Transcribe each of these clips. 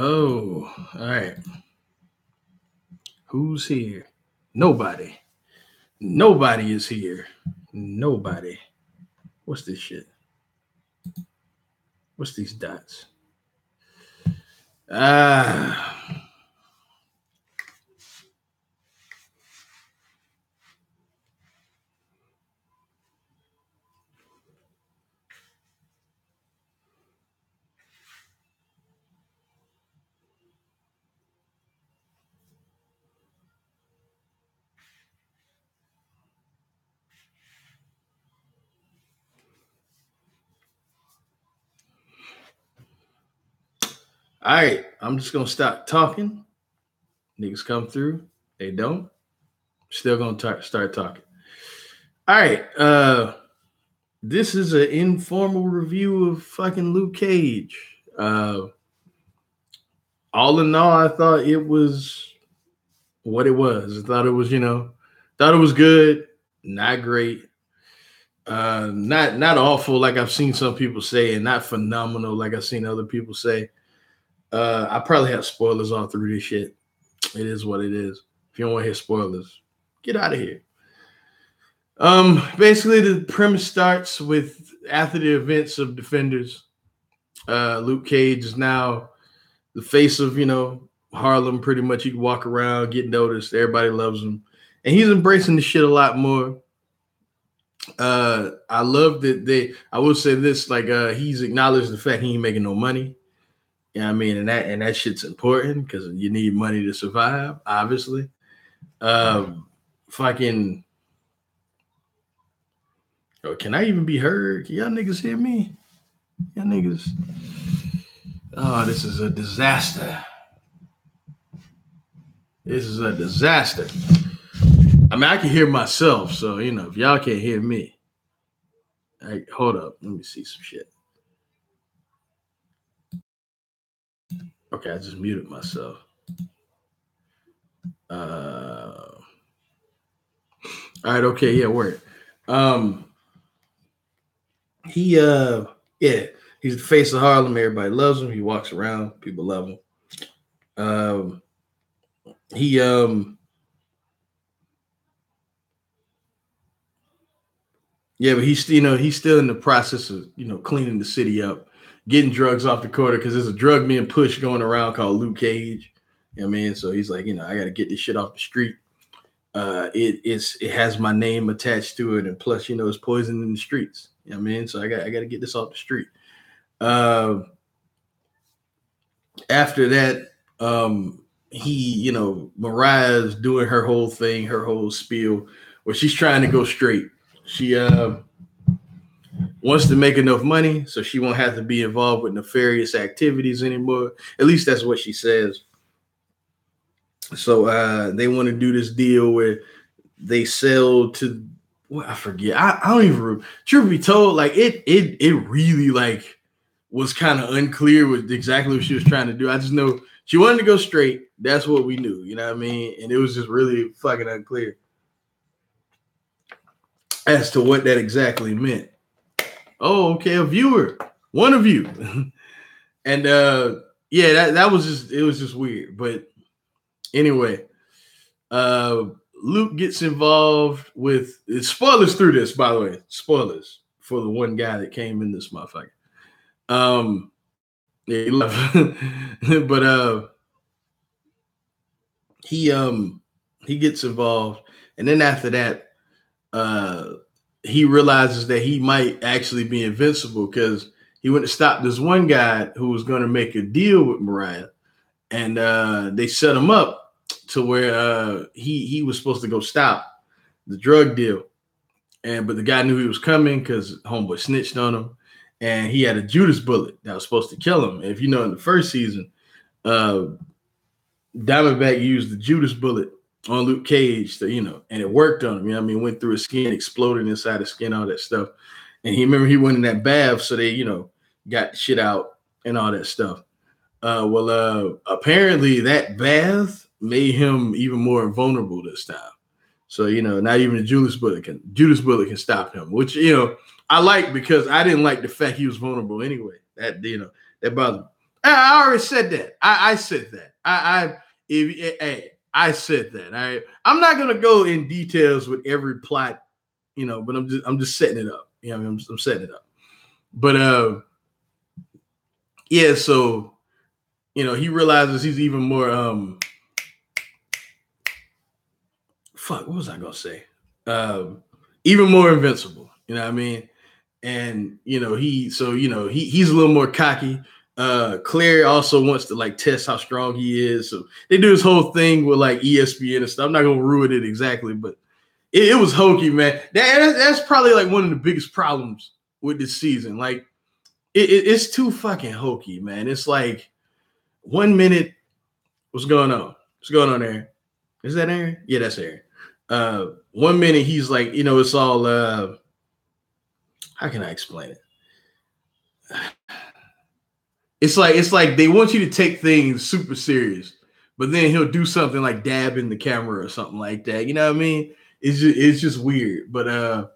Oh, all right. Who's here? Nobody. Nobody is here. Nobody. What's this shit? What's these dots? Ah. All right. I'm just gonna stop talking. Niggas come through. They don't. Still gonna start talking. All right. This is an informal review of fucking Luke Cage. All in all, I thought it was what it was. I thought it was, thought it was good, not great, not awful like I've seen some people say, and not phenomenal like I've seen other people say. I probably have spoilers all through this shit. It is what it is. If you don't want to hear spoilers, get out of here. Basically, the premise starts with after the events of Defenders, Luke Cage is now the face of Harlem. Pretty much, he can walk around, get noticed. Everybody loves him, and he's embracing the shit a lot more. I love that I will say this, like he's acknowledged the fact he ain't making no money. You know what I mean? And that shit's important because you need money to survive, obviously. Fucking can I even be heard? Can y'all niggas hear me? Y'all niggas. Oh, this is a disaster. This is a disaster. I mean, I can hear myself, so if y'all can't hear me. Hold up. Let me see some shit. Okay, I just muted myself. All right, okay, yeah, word. He's the face of Harlem. Everybody loves him. He walks around. People love him. But he's still in the process of cleaning the city up, getting drugs off the corner because there's a drug being pushed going around called Luke Cage. You know what I mean? So he's like, I got to get this shit off the street. It has my name attached to it, and plus, it's poison in the streets. You know what I mean? So I got to get this off the street. After that, Mariah's doing her whole thing, her whole spiel, where she's trying to go straight. She wants to make enough money so she won't have to be involved with nefarious activities anymore. At least that's what she says. So they want to do this deal where they sell to I forget. I don't even. Truth be told, like it really like was kind of unclear with exactly what she was trying to do. I just know she wanted to go straight. That's what we knew. You know what I mean? And it was just really fucking unclear as to what that exactly meant. Oh, okay, a viewer, one of you, and that was just weird. But anyway, Luke gets involved with spoilers through this, by the way. Spoilers for the one guy that came in this motherfucker. He left. But he gets involved, and then after that, he realizes that he might actually be invincible because he went to stop this one guy who was going to make a deal with Mariah, and they set him up to where he was supposed to go stop the drug deal. But the guy knew he was coming because homeboy snitched on him, and he had a Judas bullet that was supposed to kill him. If you know, in the first season, Diamondback used the Judas bullet on Luke Cage to, and it worked on him. You know what I mean? Went through his skin, exploded inside his skin, all that stuff. And he went in that bath, so they, got shit out and all that stuff. Apparently that bath made him even more vulnerable this time. So, not even the Judas bullet can stop him, which, I like because I didn't like the fact he was vulnerable anyway. That bothered me. I already said that. I said that. I said that. All right. I'm not gonna go in details with every plot, but I'm just setting it up. I'm setting it up. But yeah, so he realizes he's even more what was I gonna say? Even more invincible. You know what I mean? And he's a little more cocky. Claire also wants to like test how strong he is. So they do this whole thing with like ESPN and stuff. I'm not gonna ruin it exactly, but it was hokey, man. That's probably like one of the biggest problems with this season. Like it's too fucking hokey, man. It's like 1 minute, what's going on? What's going on, Aaron? Is that Aaron? Yeah, that's Aaron. 1 minute he's like, it's all how can I explain it? It's like they want you to take things super serious, but then he'll do something like dab in the camera or something like that. You know what I mean? It's just weird. But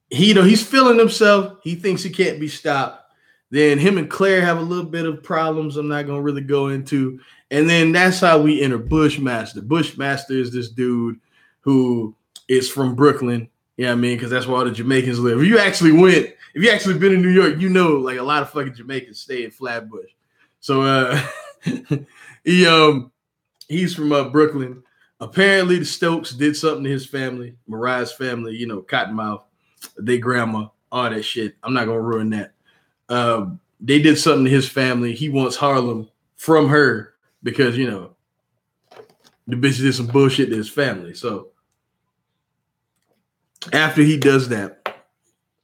he's feeling himself. He thinks he can't be stopped. Then him and Claire have a little bit of problems I'm not gonna really go into. And then that's how we enter Bushmaster. Bushmaster is this dude who is from Brooklyn. You know what I mean? Because that's where all the Jamaicans live. If you actually been in New York, like a lot of fucking Jamaicans stay in Flatbush. So he's from Brooklyn. Apparently the Stokes did something to his family, Mariah's family, Cottonmouth, their grandma, all that shit. I'm not gonna ruin that. They did something to his family. He wants Harlem from her because the bitch did some bullshit to his family. So after he does that,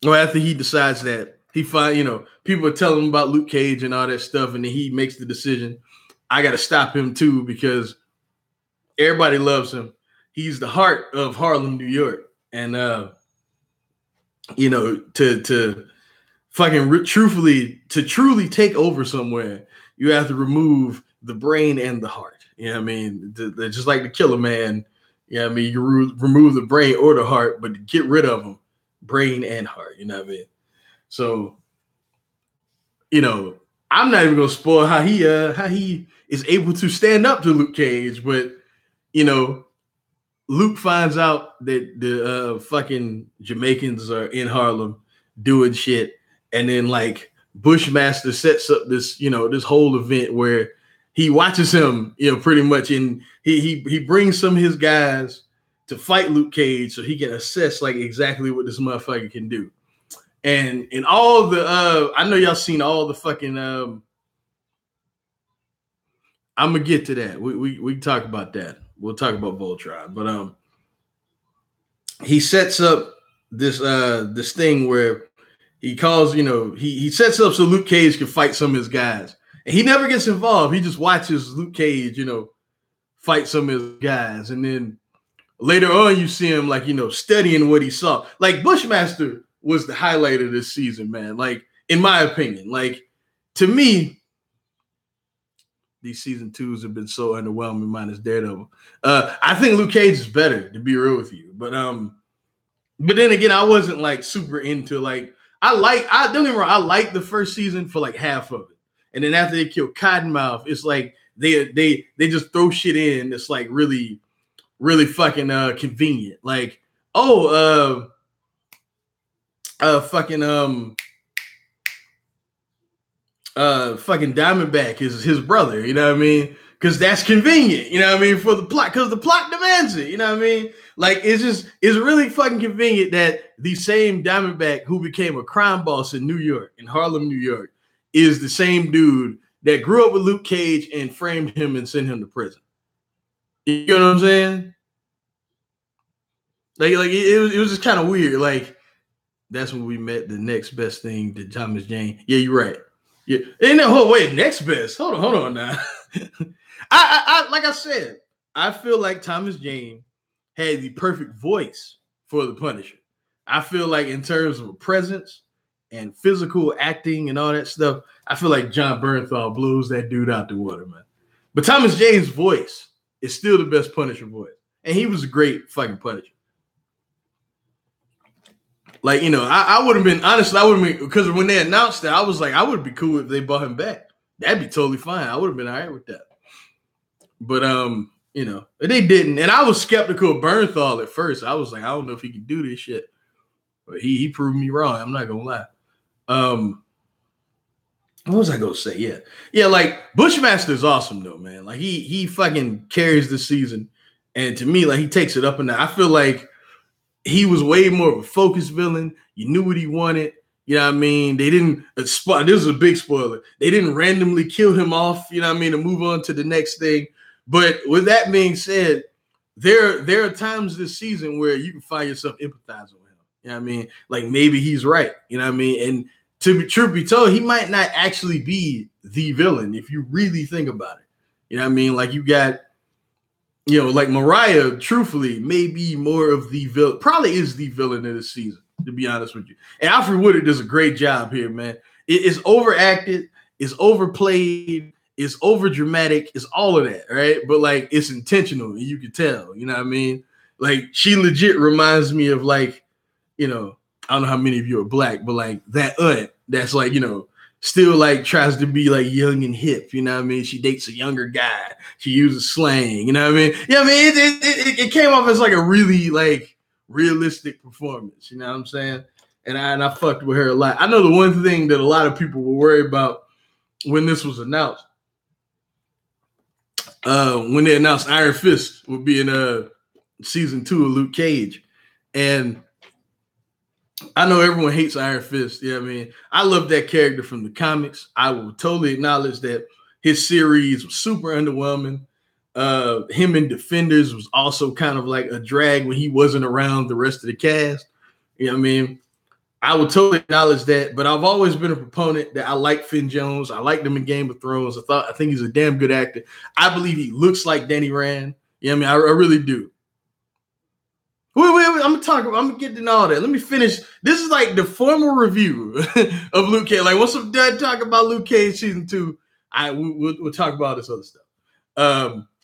or after he decides that, he people are telling him about Luke Cage and all that stuff, and then he makes the decision, I got to stop him too because everybody loves him. He's the heart of Harlem, New York, and to fucking truly take over somewhere, you have to remove the brain and the heart. You know what I mean? Just like the Killer Man. You know what I mean? You remove the brain or the heart, but to get rid of them, brain and heart. You know what I mean? So, I'm not even gonna spoil how he is able to stand up to Luke Cage, but Luke finds out that the fucking Jamaicans are in Harlem doing shit, and then like Bushmaster sets up this this whole event where he watches him pretty much, and he brings some of his guys to fight Luke Cage so he can assess like exactly what this motherfucker can do. And in all the I know y'all seen all the fucking I'm gonna get to that. We can talk about that. We'll talk about Voltron, but he sets up this thing where he calls, he sets up so Luke Cage can fight some of his guys. And he never gets involved. He just watches Luke Cage, fight some of his guys. And then later on, you see him like, studying what he saw. Like Bushmaster was the highlight of this season, man. Like, in my opinion, like to me, these season 2s have been so underwhelming minus Daredevil. I think Luke Cage is better, to be real with you. But then again, I wasn't like super into like, don't get me wrong, I like the first season for like half of it. And then after they kill Cottonmouth, it's like they just throw shit in that's like really, really fucking convenient. Like, fucking Diamondback is his brother, you know what I mean? Because that's convenient, you know what I mean, for the plot, because the plot demands it, you know what I mean? Like, it's really fucking convenient that the same Diamondback who became a crime boss in New York, in Harlem, New York, is the same dude that grew up with Luke Cage and framed him and sent him to prison. You know what I'm saying? Like it was just kind of weird. Like, that's when we met the next best thing to Thomas Jane. Yeah, you're right. Yeah, ain't no wait, next best. Hold on now. I like I said, I feel like Thomas Jane had the perfect voice for the Punisher. I feel like in terms of presence and physical acting and all that stuff, I feel like John Bernthal blows that dude out the water, man. But Thomas Jane's voice is still the best Punisher voice. And he was a great fucking Punisher. Like, you know, I would have been, honestly, I would have been, because when they announced that, I was like, I would be cool if they brought him back. That'd be totally fine. I would have been all right with that. But, you know, they didn't. And I was skeptical of Bernthal at first. I was like, I don't know if he can do this shit. But he proved me wrong. I'm not going to lie. What was I going to say? Yeah. Yeah, like, Bushmaster's awesome, though, man. Like, he fucking carries the season. And to me, like, he takes it up and down. I feel like he was way more of a focused villain. You knew what he wanted. You know what I mean? They didn't, this is a big spoiler. They didn't randomly kill him off, you know what I mean, to move on to the next thing. But with that being said, there are times this season where you can find yourself empathizing with him. You know what I mean? Like maybe he's right. You know what I mean? And to be truth be told, he might not actually be the villain if you really think about it. You know what I mean? Like you got, you know, like Mariah, truthfully, may be more of the villain, probably is the villain of the season, to be honest with you. And Alfred Woodard does a great job here, man. It is overacted, it's overplayed, it's over dramatic, it's all of that, right? But like it's intentional, and you can tell, you know what I mean? Like she legit reminds me of like, you know, I don't know how many of you are black, but like that aunt that's like, you know, still like tries to be like young and hip, you know what I mean? She dates a younger guy. She uses slang, you know what I mean? Yeah, I mean, it came off as like a really like realistic performance, you know what I'm saying? And I fucked with her a lot. I know the one thing that a lot of people were worried about when this was announced, when they announced Iron Fist would be in season 2 of Luke Cage. And I know everyone hates Iron Fist. You know what I mean? I love that character from the comics. I will totally acknowledge that his series was super underwhelming. Him in Defenders was also kind of like a drag when he wasn't around the rest of the cast. You know what I mean? I would totally acknowledge that, but I've always been a proponent that I like Finn Jones. I liked him in Game of Thrones. I think he's a damn good actor. I believe he looks like Danny Rand. You know what I mean? I really do. Wait, I'm gonna get into all that. Let me finish. This is like the formal review of Luke Cage. Like once I'm done talking about Luke Cage season 2, we'll talk about this other stuff.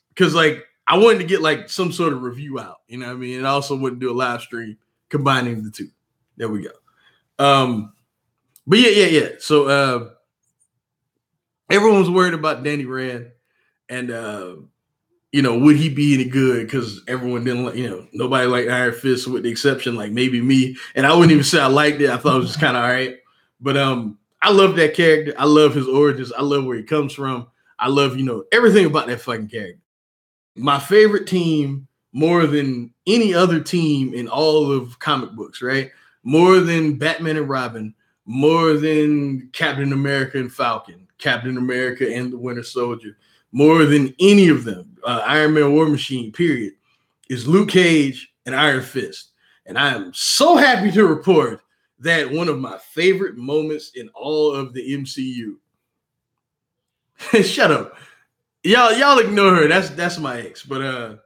Because like I wanted to get like some sort of review out, you know what I mean? And I also wouldn't do a live stream combining the two. There we go. But yeah. So everyone was worried about Danny Rand and you know, would he be any good? Because everyone didn't like, you know, nobody liked Iron Fist with the exception, like maybe me. And I wouldn't even say I liked it. I thought it was just kind of all right. But I love that character. I love his origins. I love where he comes from. I love, you know, everything about that fucking character. My favorite team more than any other team in all of comic books, right? More than Batman and Robin, more than Captain America and Falcon, Captain America and the Winter Soldier, more than any of them, Iron Man, War Machine, period, is Luke Cage and Iron Fist. And I am so happy to report that one of my favorite moments in all of the MCU. Shut up. Y'all ignore her. That's my ex, but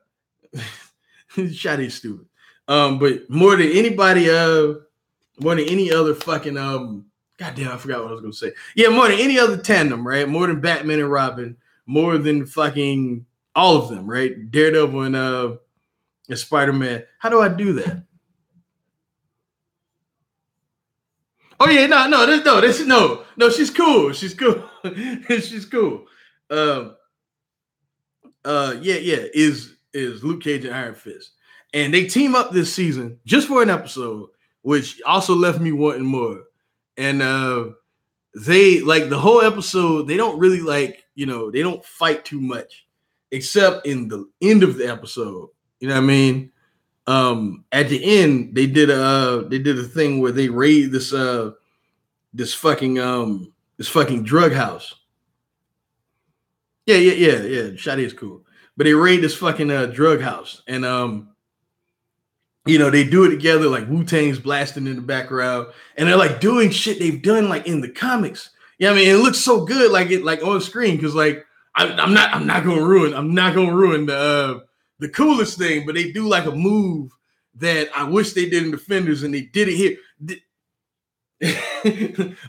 Shotty's stupid. But more than anybody, more than any other fucking goddamn, I forgot what I was gonna say. Yeah, more than any other tandem, right? More than Batman and Robin, more than fucking all of them, right? Daredevil and Spider-Man. How do I do that? Oh yeah, no, she's cool. She's cool. She's cool. Is Luke Cage and Iron Fist. And they team up this season just for an episode, which also left me wanting more. And they like the whole episode, they don't really like, you know, they don't fight too much, except in the end of the episode. You know what I mean? At the end, they did a thing where they raid this fucking drug house. Yeah. Shotty is cool. But they raid this fucking drug house. And you know, they do it together, like Wu-Tang's blasting in the background, and they're like doing shit they've done like in the comics. Yeah, I mean, it looks so good, like on screen, because like I'm not gonna ruin the coolest thing, but they do like a move that I wish they did in Defenders, and they did it here.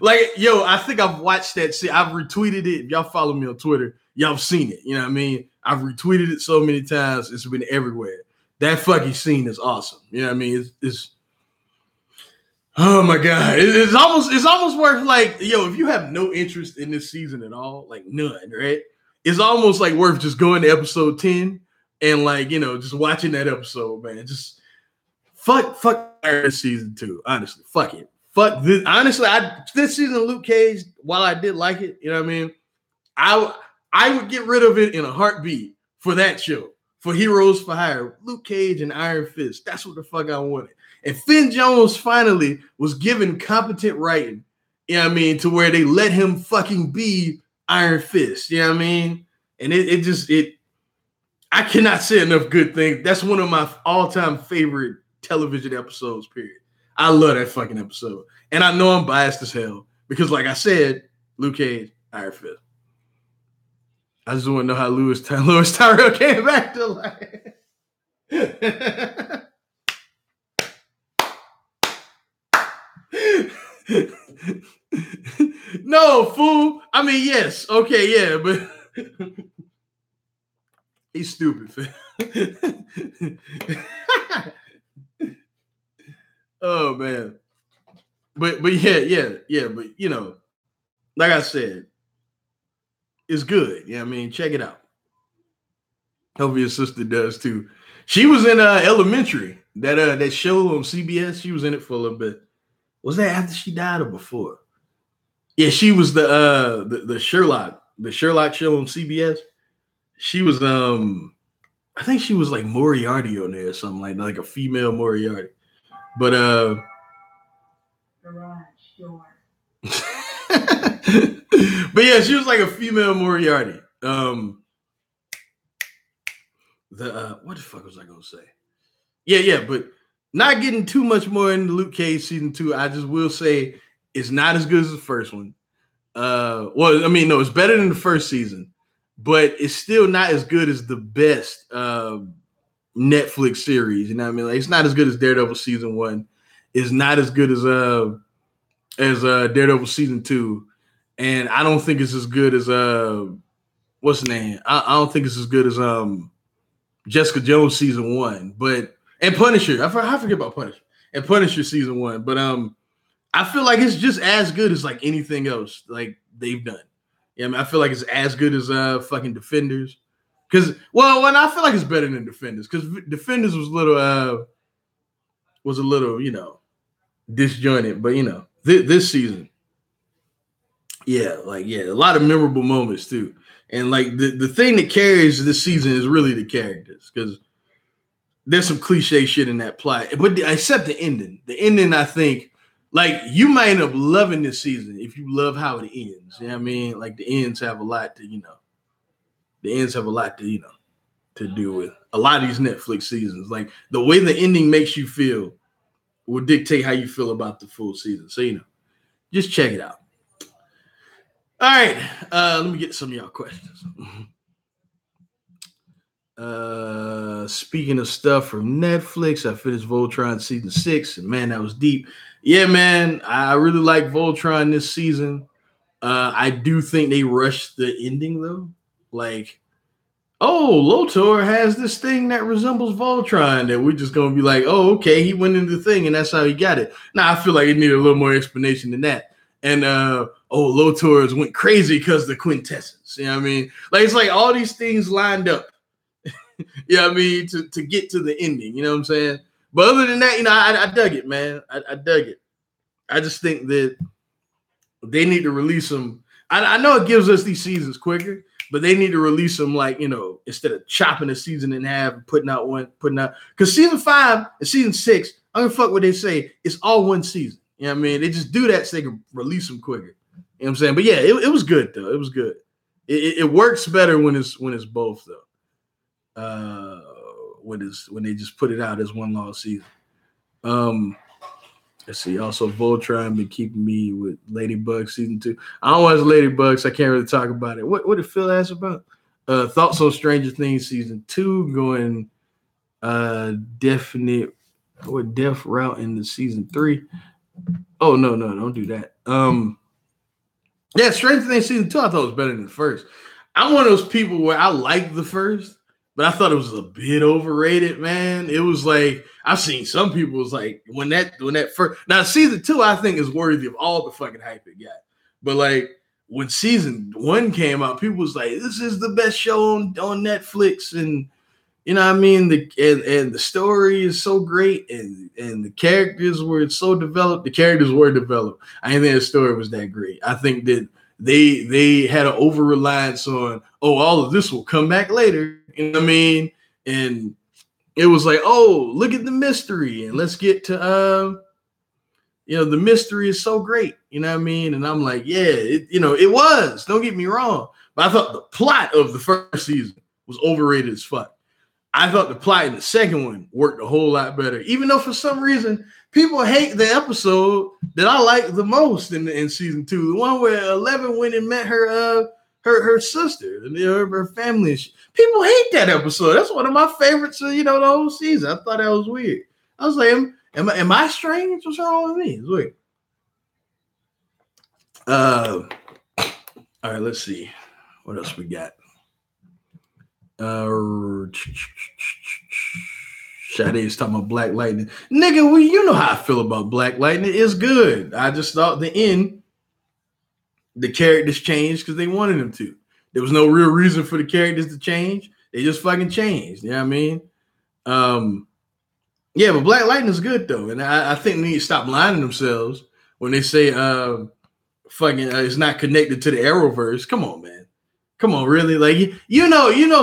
Like, yo, I think I've watched that shit. I've retweeted it. If y'all follow me on Twitter, y'all have seen it. You know what I mean? I've retweeted it so many times. It's been everywhere. That fucking scene is awesome. You know what I mean? It's Oh my god, it's almost worth like, yo, if you have no interest in this season at all, like none, right? It's almost like worth just going to episode 10 and like, you know, just watching that episode, man. Just fuck this season 2. Honestly, fuck it. Fuck this. Honestly, this season of Luke Cage, while I did like it, you know what I mean? I would get rid of it in a heartbeat for that show. For Heroes for Hire, Luke Cage and Iron Fist. That's what the fuck I wanted. And Finn Jones finally was given competent writing, you know what I mean, to where they let him fucking be Iron Fist, you know what I mean? And I cannot say enough good things. That's one of my all-time favorite television episodes, period. I love that fucking episode. And I know I'm biased as hell because, like I said, Luke Cage, Iron Fist. I just want to know how Louis Tyrell came back to life. No, fool. I mean, yes. Okay, yeah, but he's stupid. Oh man. But yeah. But you know, like I said, it's good. Yeah, I mean, check it out. Hope your sister does too. She was in Elementary, that show on CBS. She was in it for a little bit. Was that after she died or before? Yeah, she was the Sherlock show on CBS. She was I think she was like Moriarty on there or something like a female Moriarty. But garage door. But yeah, she was like a female Moriarty. What the fuck was I gonna say? Yeah, but not getting too much more into Luke Cage season 2. I just will say it's not as good as the first one. Well, I mean, no, it's better than the first season, but it's still not as good as the best Netflix series. You know what I mean? Like, it's not as good as Daredevil season 1. It's not as good as Daredevil season 2, and I don't think it's as good as what's the name? I don't think it's as good as Jessica Jones season 1, and Punisher. I forget about Punisher and Punisher season 1, but I feel like it's just as good as like anything else like they've done. Yeah, I mean, I feel like it's as good as fucking Defenders. Because when I feel like it's better than Defenders, because Defenders was a little, you know, disjointed, but you know, this season, a lot of memorable moments too. And like the thing that carries this season is really the characters, because there's some cliche shit in that plot, but except the ending. The ending, I think, like, you might end up loving this season if you love how it ends. You know what I mean? Like, the ends have a lot to to do with a lot of these Netflix seasons. Like, the way the ending makes you feel will dictate how you feel about the full season. So, you know, just check it out. All right, let me get some of y'all questions. Speaking of stuff from Netflix, I finished Voltron season 6, and man, that was deep. Yeah, man, I really like Voltron this season. I do think they rushed the ending though. Like, oh, Lotor has this thing that resembles Voltron that we're just gonna be like, oh, okay, he went into the thing and that's how he got it. Now I feel like it needed a little more explanation than that. And Lotor's went crazy because the quintessence. You know what I mean? Like, it's like all these things lined up. You know what I mean? To get to the ending, you know what I'm saying? But other than that, you know, I dug it, man. I dug it. I just think that they need to release them. I know it gives us these seasons quicker, but they need to release them, like, you know, instead of chopping a season in half and putting out. Because season 5 and season 6, I don't fuck what they say. It's all one season. You know what I mean? They just do that so they can release them quicker. You know what I'm saying? But yeah, it was good though. It was good. It works better when it's both though. When they just put it out as one long season. Let's see. Also, Voltron been keeping me with Ladybug season 2. I don't watch Ladybug, so I can't really talk about it. What did Phil ask about? Thoughts on Stranger Things season 2 going deaf route into season 3. Oh no, don't do that. Yeah, Stranger Things season 2 I thought was better than the first. I'm one of those people where I like the first, but I thought it was a bit overrated, man. It was like I've seen some people was like when that first now season 2 I think is worthy of all the fucking hype it got, but like when season 1 came out, people was like, "This is the best show on Netflix," and you know what I mean. And the story is so great, and the characters were so developed. The characters were developed. I didn't think the story was that great. I think that they had an over reliance on all of this will come back later. You know what I mean? And it was like, oh, look at the mystery, and let's get to the mystery is so great. You know what I mean? And I'm like, yeah, it was. Don't get me wrong, but I thought the plot of the first season was overrated as fuck. I thought the plot in the second one worked a whole lot better, even though for some reason people hate the episode that I like the most in season 2, the one where Eleven went and met her sister and her family. People hate that episode. That's one of my favorites of the whole season. I thought that was weird. I was like, am I strange? What's wrong with me? It's weird. All right, let's see what else we got. Sade's talking about Black Lightning. Nigga, well, you know how I feel about Black Lightning. It's good. I just thought the characters changed because they wanted them to. There was no real reason for the characters to change. They just fucking changed. You know what I mean? Yeah, but Black Lightning is good though. And I think they need to stop lying to themselves when they say it's not connected to the Arrowverse. Come on, man. Come on, really? Like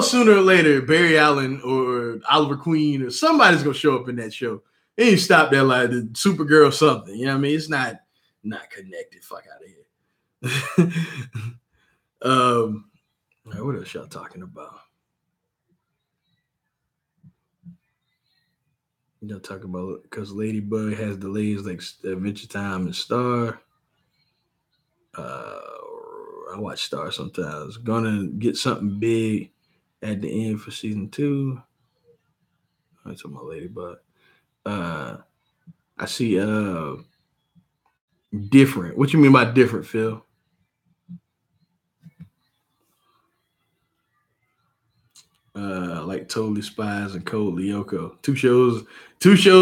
sooner or later, Barry Allen or Oliver Queen or somebody's gonna show up in that show. They need to stop that like the Supergirl or something. You know what I mean? It's not connected. Fuck out of here. What else y'all talking about? Y'all talking about because Ladybug has delays like Adventure Time and Star. I watch Star sometimes. Gonna get something big at the end for season 2. I'm talking about Ladybug. I see different. What you mean by different, Phil? Like Totally Spies and Code Lyoko. Two shows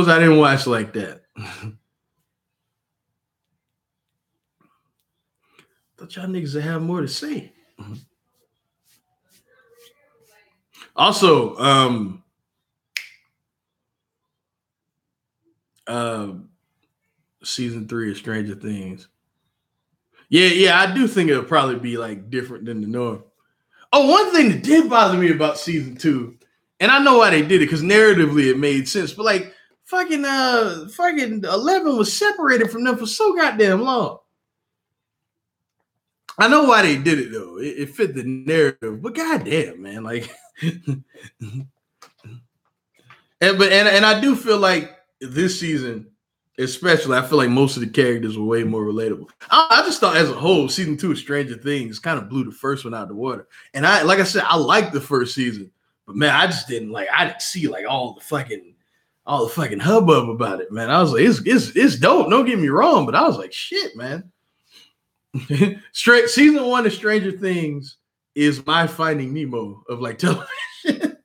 I didn't watch like that. Thought y'all niggas would have more to say. Also, season 3 of Stranger Things. Yeah, I do think it'll probably be like different than the norm. Oh, one thing that did bother me about season 2, and I know why they did it because narratively it made sense, but like fucking 11 was separated from them for so goddamn long. I know why they did it though. It fit the narrative, but goddamn, man, like, and I do feel like this season, especially, I feel like most of the characters were way more relatable. I just thought as a whole, season 2 of Stranger Things kind of blew the first one out of the water. And like I said, I liked the first season, but man, I didn't see like all the fucking hubbub about it, man. I was like, it's dope. Don't get me wrong, but I was like, shit, man. Season 1 of Stranger Things is my Finding Nemo of like television.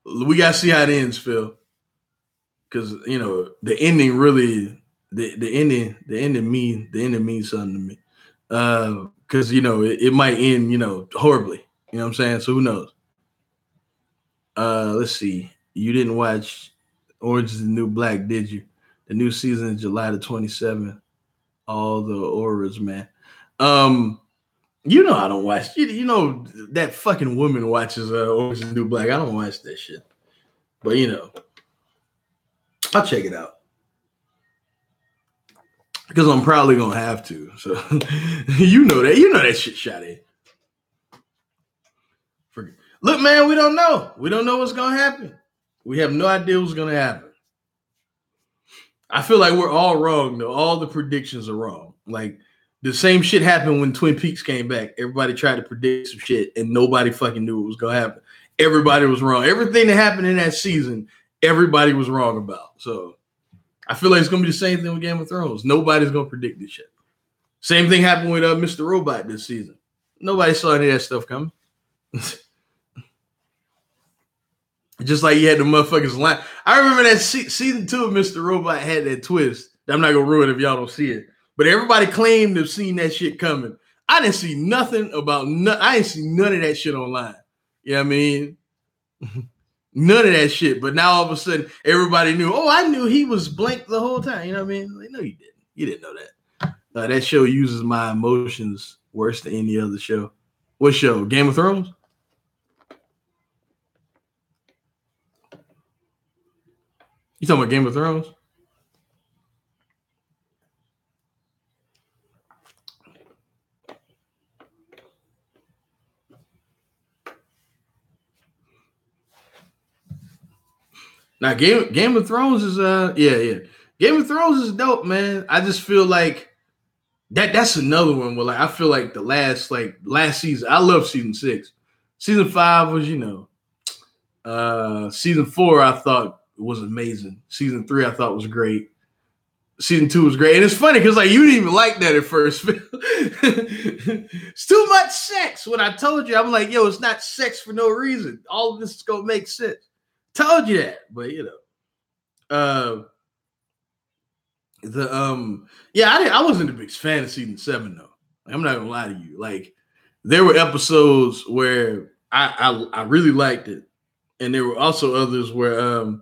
We gotta see how it ends, Phil, because the ending really the ending means something to me. Because it might end horribly. You know what I'm saying? So who knows? Let's see. You didn't watch Orange is the New Black, did you? The new season is July the 27th. All the auras, man. I don't watch. That fucking woman watches Orange is the New Black. I don't watch that shit. But I'll check it out because I'm probably gonna have to. So that shit shot in. Look, man, we don't know. We don't know what's gonna happen. We have no idea what's gonna happen. I feel like we're all wrong, though. All the predictions are wrong. Like, the same shit happened when Twin Peaks came back. Everybody tried to predict some shit, and nobody fucking knew what was going to happen. Everybody was wrong. Everything that happened in that season, everybody was wrong about. So, I feel like it's going to be the same thing with Game of Thrones. Nobody's going to predict this shit. Same thing happened with Mr. Robot this season. Nobody saw any of that stuff coming. Just like you had the motherfuckers line. I remember that season 2 of Mr. Robot had that twist. I'm not gonna ruin it if y'all don't see it. But everybody claimed to have seen that shit coming. I didn't see nothing about I didn't see none of that shit online. You know what I mean? None of that shit. But now all of a sudden, everybody knew. Oh, I knew he was blank the whole time. You know what I mean? Like, no, you didn't. You didn't know that. That show uses my emotions worse than any other show. What show? Game of Thrones? You talking about Game of Thrones? Now, Game of Thrones is yeah. Game of Thrones is dope, man. I just feel like that's another one where like I feel like the last season. I love season 6. Season 5 was, season 4 I thought was amazing. Season 3 I thought was great. Season 2 was great. And it's funny because like you didn't even like that at first. It's too much sex. When I told you, I'm like, yo, it's not sex for no reason. All of this is gonna make sense. Told you that, but I wasn't a big fan of season 7 though. I'm not gonna lie to you. Like there were episodes where I really liked it, and there were also others where oh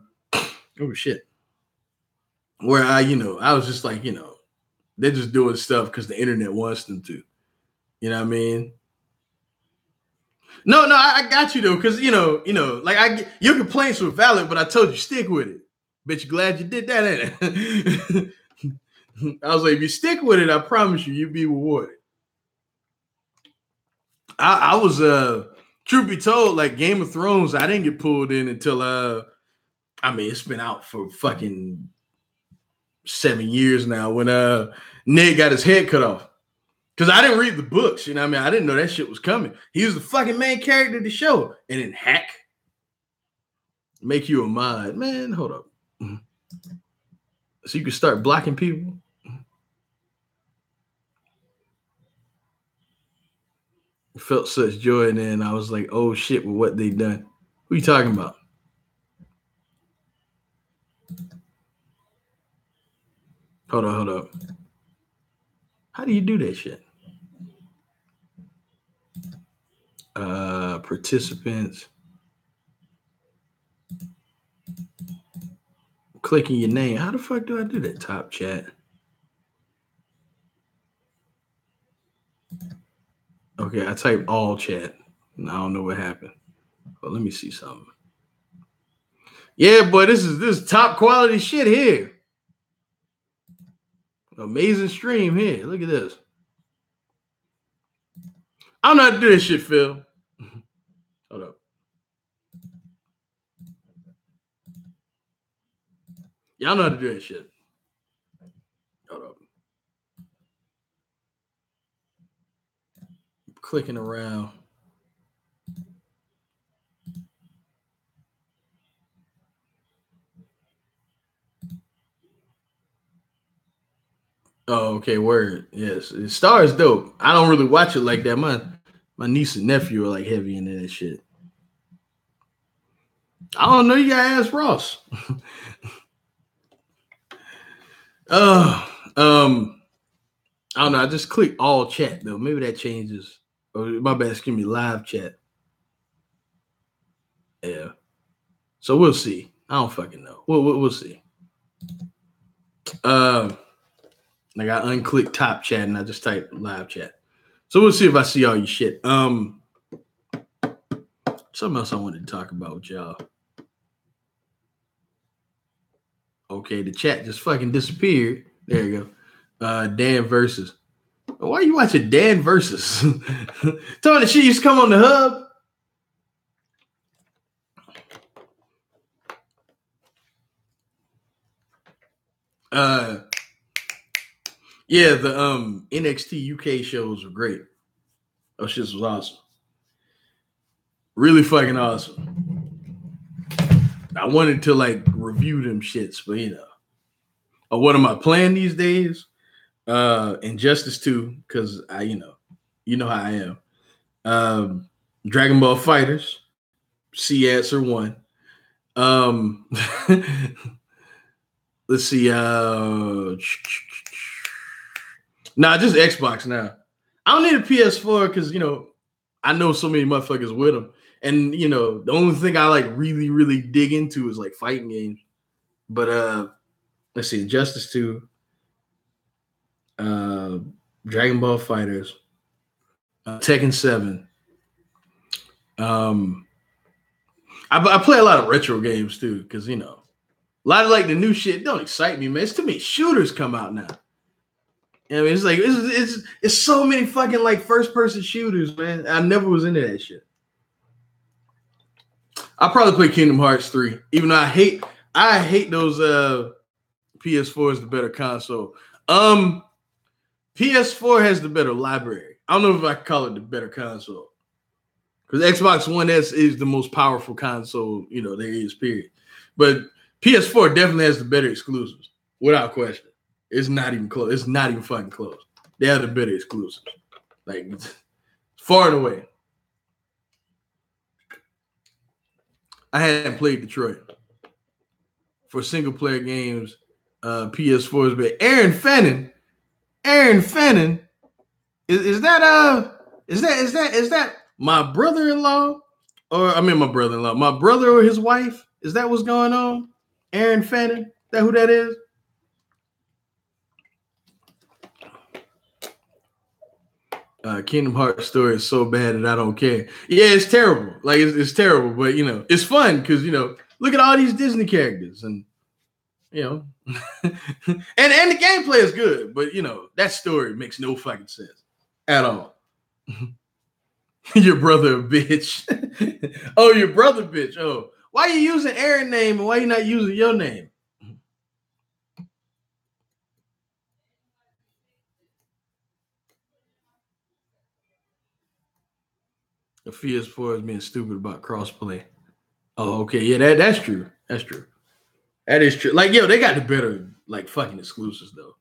shit, where I was just like they're just doing stuff because the internet wants them to. You know what I mean? No, I got you though, because like your complaints were valid, but I told you stick with it. Bet you glad you did that, ain't it? I was like, if you stick with it, I promise you'll be rewarded. I was truth be told, like Game of Thrones, I didn't get pulled in until it's been out for fucking 7 years now when Ned got his head cut off. Because I didn't read the books, you know what I mean? I didn't know that shit was coming. He was the fucking main character of the show. And then hack. Make you a mod. Man, hold up. So you can start blocking people? Felt such joy, and then I was like, oh shit, with what they done. Who you talking about? Hold up. How do you do that shit? Participants. Clicking your name. How the fuck do I do that? Top chat. Okay, I typed all chat. And I don't know what happened. But let me see something. Yeah, boy, this is top quality shit here. Amazing stream here. Look at this. I don't know how to do this shit, Phil. Hold up. Y'all know how to do that shit. Hold up. Clicking around. Oh, okay, word. Yes. Star is dope. I don't really watch it like that. My niece and nephew are like heavy into that shit. I don't know. You gotta ask Ross. I don't know. I just clicked all chat though. Maybe that changes. Oh, my bad. Excuse me. Live chat. Yeah. So we'll see. I don't fucking know. We'll see. Like I unclicked top chat and I just typed live chat. So we'll see if I see all your shit. Something else I wanted to talk about with y'all. Okay, the chat just fucking disappeared. There you go. Dan Versus. Why are you watching Dan Versus? Tell me the shit used to come on the hub. Yeah, the NXT UK shows were great. Those shit was awesome. Really fucking awesome. I wanted to like review them shits, but what am I playing these days? Injustice 2, because I, you know how I am. Dragon Ball Fighters. C answer 1. Let's see. Just Xbox now. I don't need a PS4 because I know so many motherfuckers with them, and the only thing I like really, really dig into is like fighting games. But let's see, Injustice 2, Dragon Ball Fighters, Tekken 7. I play a lot of retro games too, because a lot of like the new shit don't excite me, man. It's too many shooters come out now. I mean, it's like it's so many fucking like first person shooters, man. I never was into that shit. I'll probably play Kingdom Hearts 3, even though I hate those PS4 is the better console. PS4 has the better library. I don't know if I can call it the better console. Because Xbox One S is the most powerful console, there is, period. But PS4 definitely has the better exclusives, without question. It's not even close. It's not even fucking close. They have the better exclusives. Like, far and away. I hadn't played Detroit. For single player games, PS4 is better. Aaron Fannin, is that my brother-in-law? My brother or his wife? Is that what's going on? Aaron Fannin? Is that who that is? Kingdom Hearts story is so bad that I don't care. Yeah, it's terrible. Like it's terrible, but it's fun because look at all these Disney characters and and the gameplay is good, but that story makes no fucking sense at all. Your brother a bitch. Oh, your brother bitch. Oh, why are you using Aaron's name and why are you not using your name? The PS4 is being stupid about crossplay. Oh, okay. Yeah, that's true. That's true. That is true. Like, they got the better, like, fucking exclusives, though.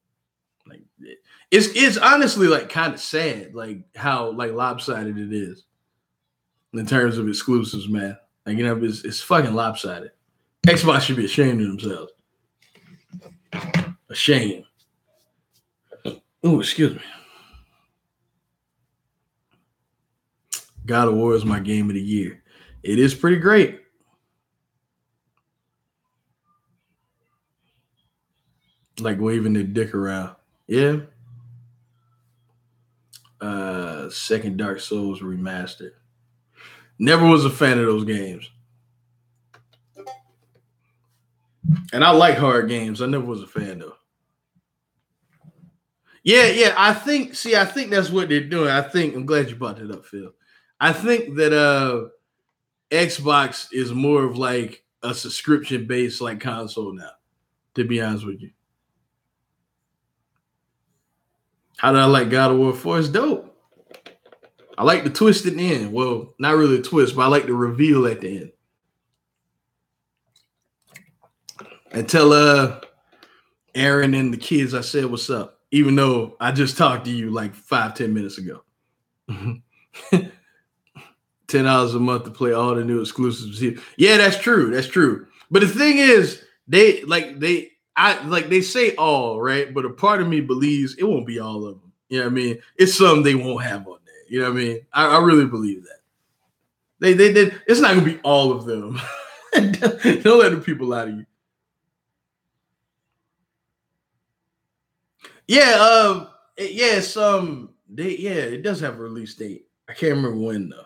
Like, it's honestly, like, kind of sad, like, how, like, lopsided it is in terms of exclusives, man. Like, it's fucking lopsided. Xbox should be ashamed of themselves. Ashamed. Oh, excuse me. God of War is my game of the year. It is pretty great. Like waving their dick around. Yeah. Second Dark Souls remastered. Never was a fan of those games. And I like hard games. I never was a fan though. Yeah. I think that's what they're doing. I'm glad you brought that up, Phil. I think that Xbox is more of like a subscription-based like console now, to be honest with you. How did I like God of War 4? It's dope. I like the twist at the end. Well, not really a twist, but I like the reveal at the end. And tell Aaron and the kids I said what's up, even though I just talked to you like 5-10 minutes ago. $10 a month to play all the new exclusives here. Yeah, that's true. That's true. But the thing is, they say all, right? But a part of me believes it won't be all of them. You know what I mean? It's some they won't have on there. You know what I mean? I really believe that. They it's not gonna be all of them. Don't let the people lie to you. Yeah, it does have a release date. I can't remember when though.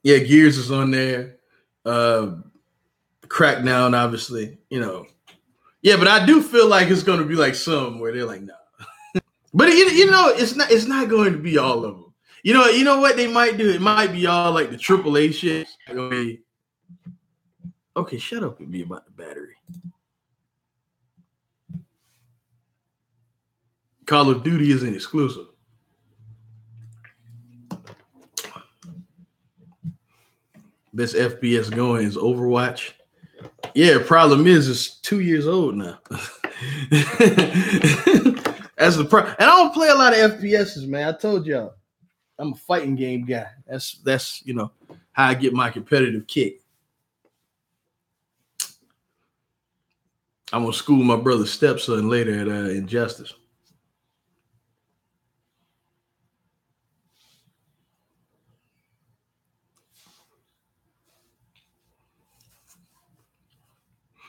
Yeah, Gears is on there. Crackdown, obviously, Yeah, but I do feel like it's gonna be like some where they're like, nah. But it's not going to be all of them. You know what they might do? It might be all like the AAA shit. Okay, shut up with me about the battery. Call of Duty isn't exclusive. Best FPS going is Overwatch. Yeah, problem is it's 2 years old now. That's the problem. And I don't play a lot of FPSs, man. I told y'all, I'm a fighting game guy. That's how I get my competitive kick. I'm gonna school my brother's stepson later at Injustice.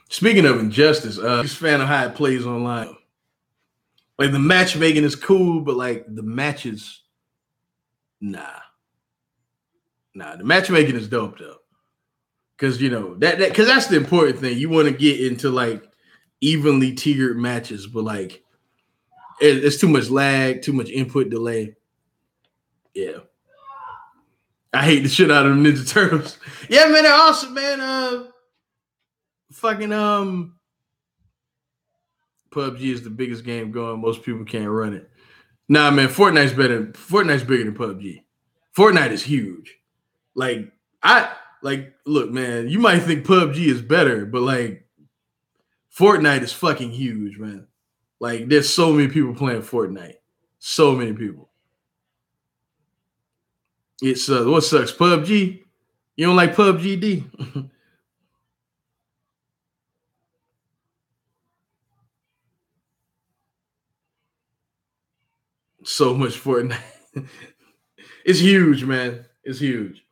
Speaking of Injustice, just fan of how it plays online. Like the matchmaking is cool, but like the matches, nah. The matchmaking is dope though, because because that's the important thing. You want to get into like evenly tiered matches, but like it's too much lag, too much input delay. Yeah, I hate the shit out of them Ninja Turtles. Yeah, man, they're awesome, man. Fucking PUBG is the biggest game going. Most people can't run it. Nah, man, Fortnite's better. Fortnite's bigger than PUBG. Fortnite is huge. Like look, man, you might think PUBG is better, but like Fortnite is fucking huge, man. Like there's so many people playing Fortnite. So many people. It's what sucks? PUBG. You don't like PUBG, D? So much Fortnite. It's huge, man. It's huge.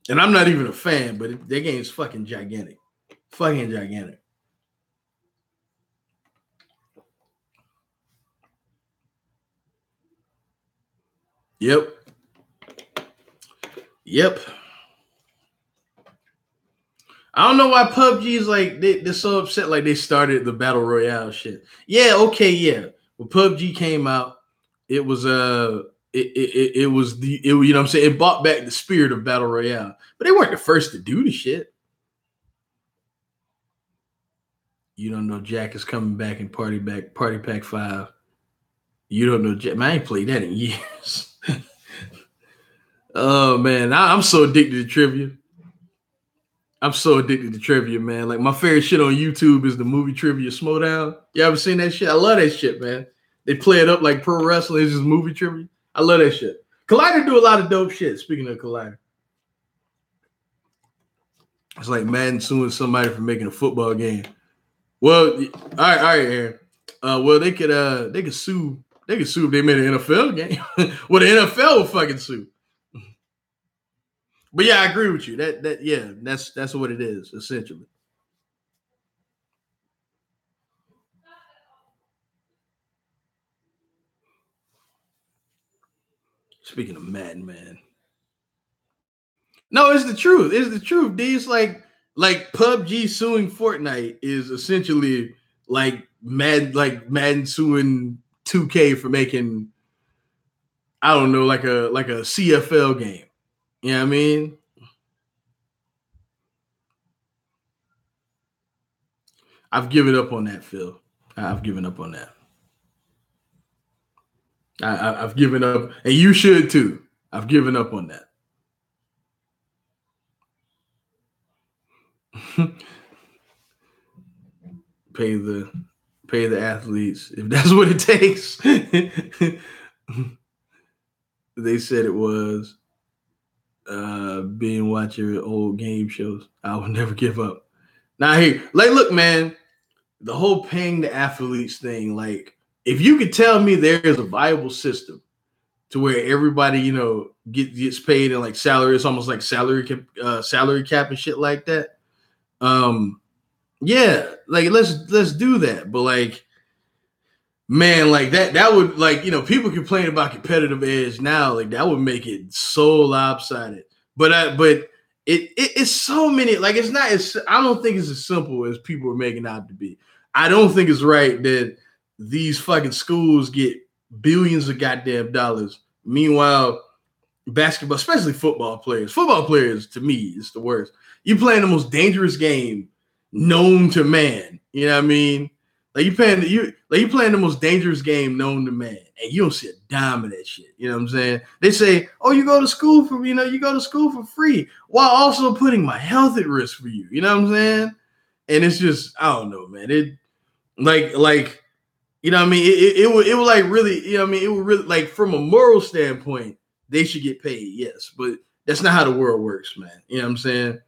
And I'm not even a fan, but that game's fucking gigantic. Fucking gigantic. Yep. I don't know why PUBG is like they're so upset. Like they started the battle royale shit. Yeah, okay, yeah. When PUBG came out, it was it was you know what I'm saying. It brought back the spirit of battle royale, but they weren't the first to do the shit. You don't know Jack is coming back in Party Pack 5. You don't know Jack. Man, I ain't played that in years. Oh man, I'm so addicted to trivia. I'm so addicted to trivia, man. Like my favorite shit on YouTube is the movie Trivia Schmoedown. You ever seen that shit? I love that shit, man. They play it up like pro wrestling. It's just movie trivia. I love that shit. Collider do a lot of dope shit. Speaking of Collider, it's like Madden suing somebody for making a football game. Well, all right, Aaron. Well, they could sue. They could sue if they made an NFL game. Well, the NFL will fucking sue. But yeah, I agree with you. That's what it is essentially. Speaking of Madden, man. No, it's the truth. It's the truth. These like PUBG suing Fortnite is essentially like Madden suing 2K for making I don't know like a CFL game. You know what I mean? I've given up on that, Phil. I've given up on that. I've given up, and you should too. I've given up on that. pay the pay the athletes if that's what it takes. They said it was being watching old game shows. I will never give up. Now, hey, like, look, man, the whole paying the athletes thing. Like, if you could tell me there is a viable system to where everybody, gets paid in like salary, it's almost like salary cap and shit like that. Yeah, like let's do that. But like, man, like that would like people complain about competitive edge now. Like that would make it so lopsided. But it's so many. Like it's not. I don't think it's as simple as people are making out to be. I don't think it's right that these fucking schools get billions of goddamn dollars. Meanwhile, basketball, especially football players to me is the worst. You playing the most dangerous game known to man. You know what I mean? Like you playing the most dangerous game known to man, and you don't see a dime of that shit. You know what I'm saying? They say, "Oh, you go to school for free, while also putting my health at risk for you." You know what I'm saying? And it's just, I don't know, man. Like you know what I mean? It would like really, you know what I mean? It would really, like, from a moral standpoint, they should get paid, yes. But that's not how the world works, man. You know what I'm saying?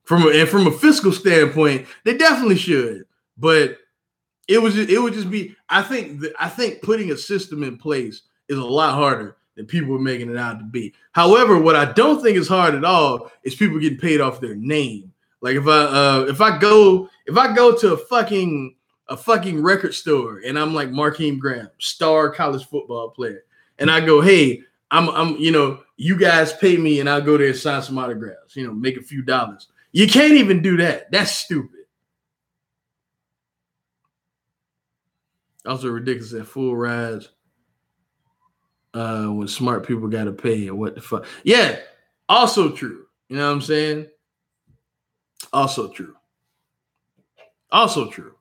From a fiscal standpoint, they definitely should. But it would just be, I think putting a system in place is a lot harder than people are making it out to be. However, what I don't think is hard at all is people getting paid off their name. Like if I go to a fucking record store and I'm like Markeem Graham, star college football player, and I go, hey, I'm you guys pay me and I'll go there and sign some autographs, make a few dollars. You can't even do that. That's stupid. Also ridiculous that full rides when smart people got to pay, or what the fuck. Yeah, also true. You know what I'm saying? Also true. Also true.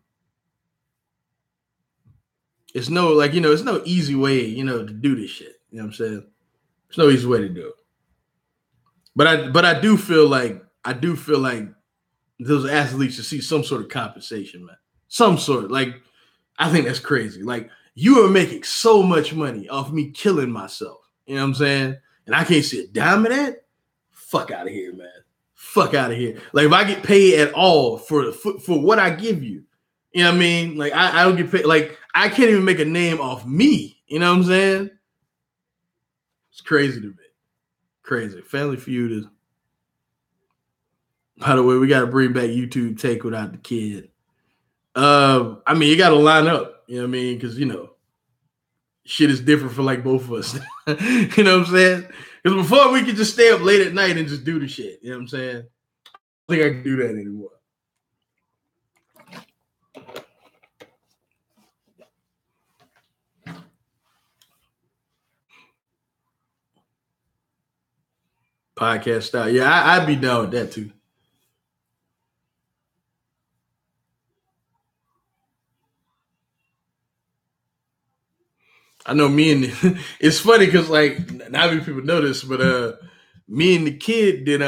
It's no it's no easy way, to do this shit. You know what I'm saying? There's no easy way to do it. But I do feel like those athletes should see some sort of compensation, man. Some sort. Like, I think that's crazy. Like, you are making so much money off me killing myself. You know what I'm saying? And I can't see a dime of that. Fuck out of here, man. Fuck out of here. Like, if I get paid at all for what I give you, you know what I mean? Like, I don't get paid. Like, I can't even make a name off me. You know what I'm saying? It's crazy to me. Crazy. Family Feud is. By the way, we got to bring back YouTube Take without the kid. I mean, you got to line up. You know what I mean? Because, shit is different for like both of us. You know what I'm saying? Because before we could just stay up late at night and just do the shit. You know what I'm saying? I don't think I can do that anymore. Podcast style. Yeah, I'd be down with that too. I know me and it's funny because, like, not many people know this, but me and the kid did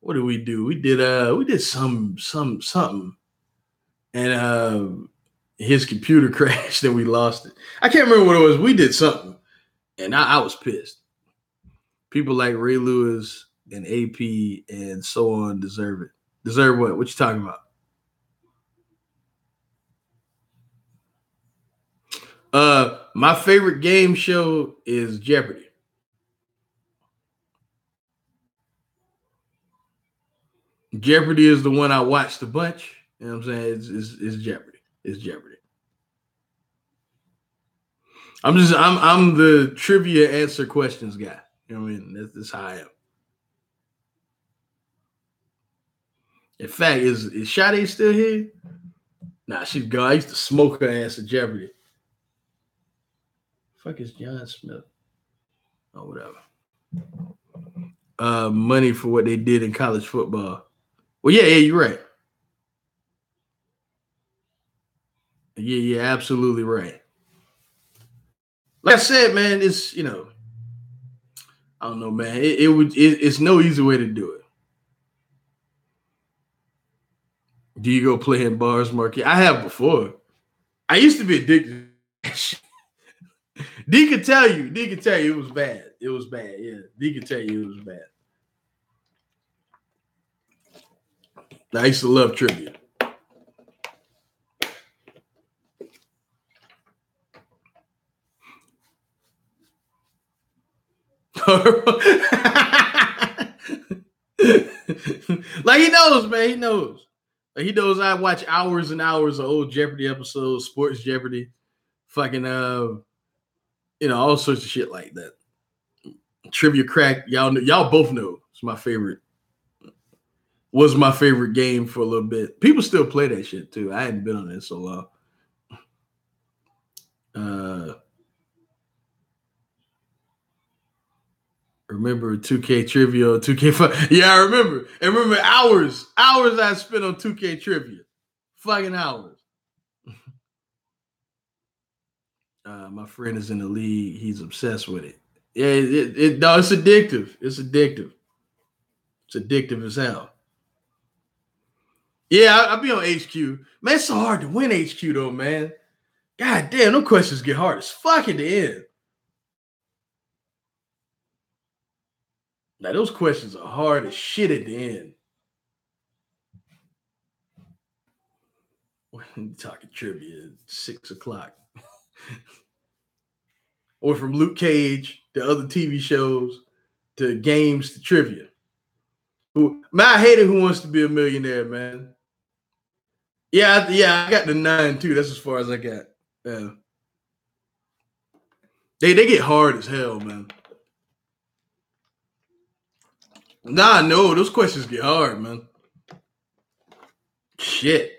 what did we do? We did something, and his computer crashed and we lost it. I can't remember what it was. We did something, and I was pissed. People like Ray Lewis and AP and so on deserve it. Deserve what? What you talking about? My favorite game show is Jeopardy. Jeopardy is the one I watched a bunch. You know what I'm saying? It's Jeopardy. It's Jeopardy. I'm the trivia answer questions guy. You know what I mean? That's how I am. In fact, is Sade still here? Nah, she's gone. I used to smoke her ass at Jeopardy. Fuck is John Smith? Oh, whatever. Money for what they did in college football. Well, yeah, you're right. Yeah, absolutely right. Like I said, man, it's I don't know, man. It's no easy way to do it. Do you go play in bars, Marky? I have before. I used to be addicted. D could tell you it was bad. It was bad. Yeah, D could tell you it was bad. I used to love trivia. Like, he knows, man. He knows. Like, he knows I watch hours and hours of old Jeopardy episodes, Sports Jeopardy, fucking all sorts of shit like that. Trivia Crack, y'all both know it's my favorite. Was my favorite game for a little bit. People still play that shit too. I hadn't been on it so long. Remember 2K trivia, 2K. Yeah, I remember. And remember hours I spent on 2K trivia. Fucking hours. My friend is in the league. He's obsessed with it. Yeah, it's addictive. It's addictive. It's addictive as hell. Yeah, I'll be on HQ. Man, it's so hard to win HQ though, man. God damn, no questions get hard as fuck at the end. Now those questions are hard as shit at the end. We're talking trivia at 6 o'clock. Or from Luke Cage to other TV shows to games to trivia. Man, I hated Who Wants to Be a Millionaire, man. Yeah, I got the 9 too. That's as far as I got. Yeah. They get hard as hell, man. Nah, no, those questions get hard, man. Shit.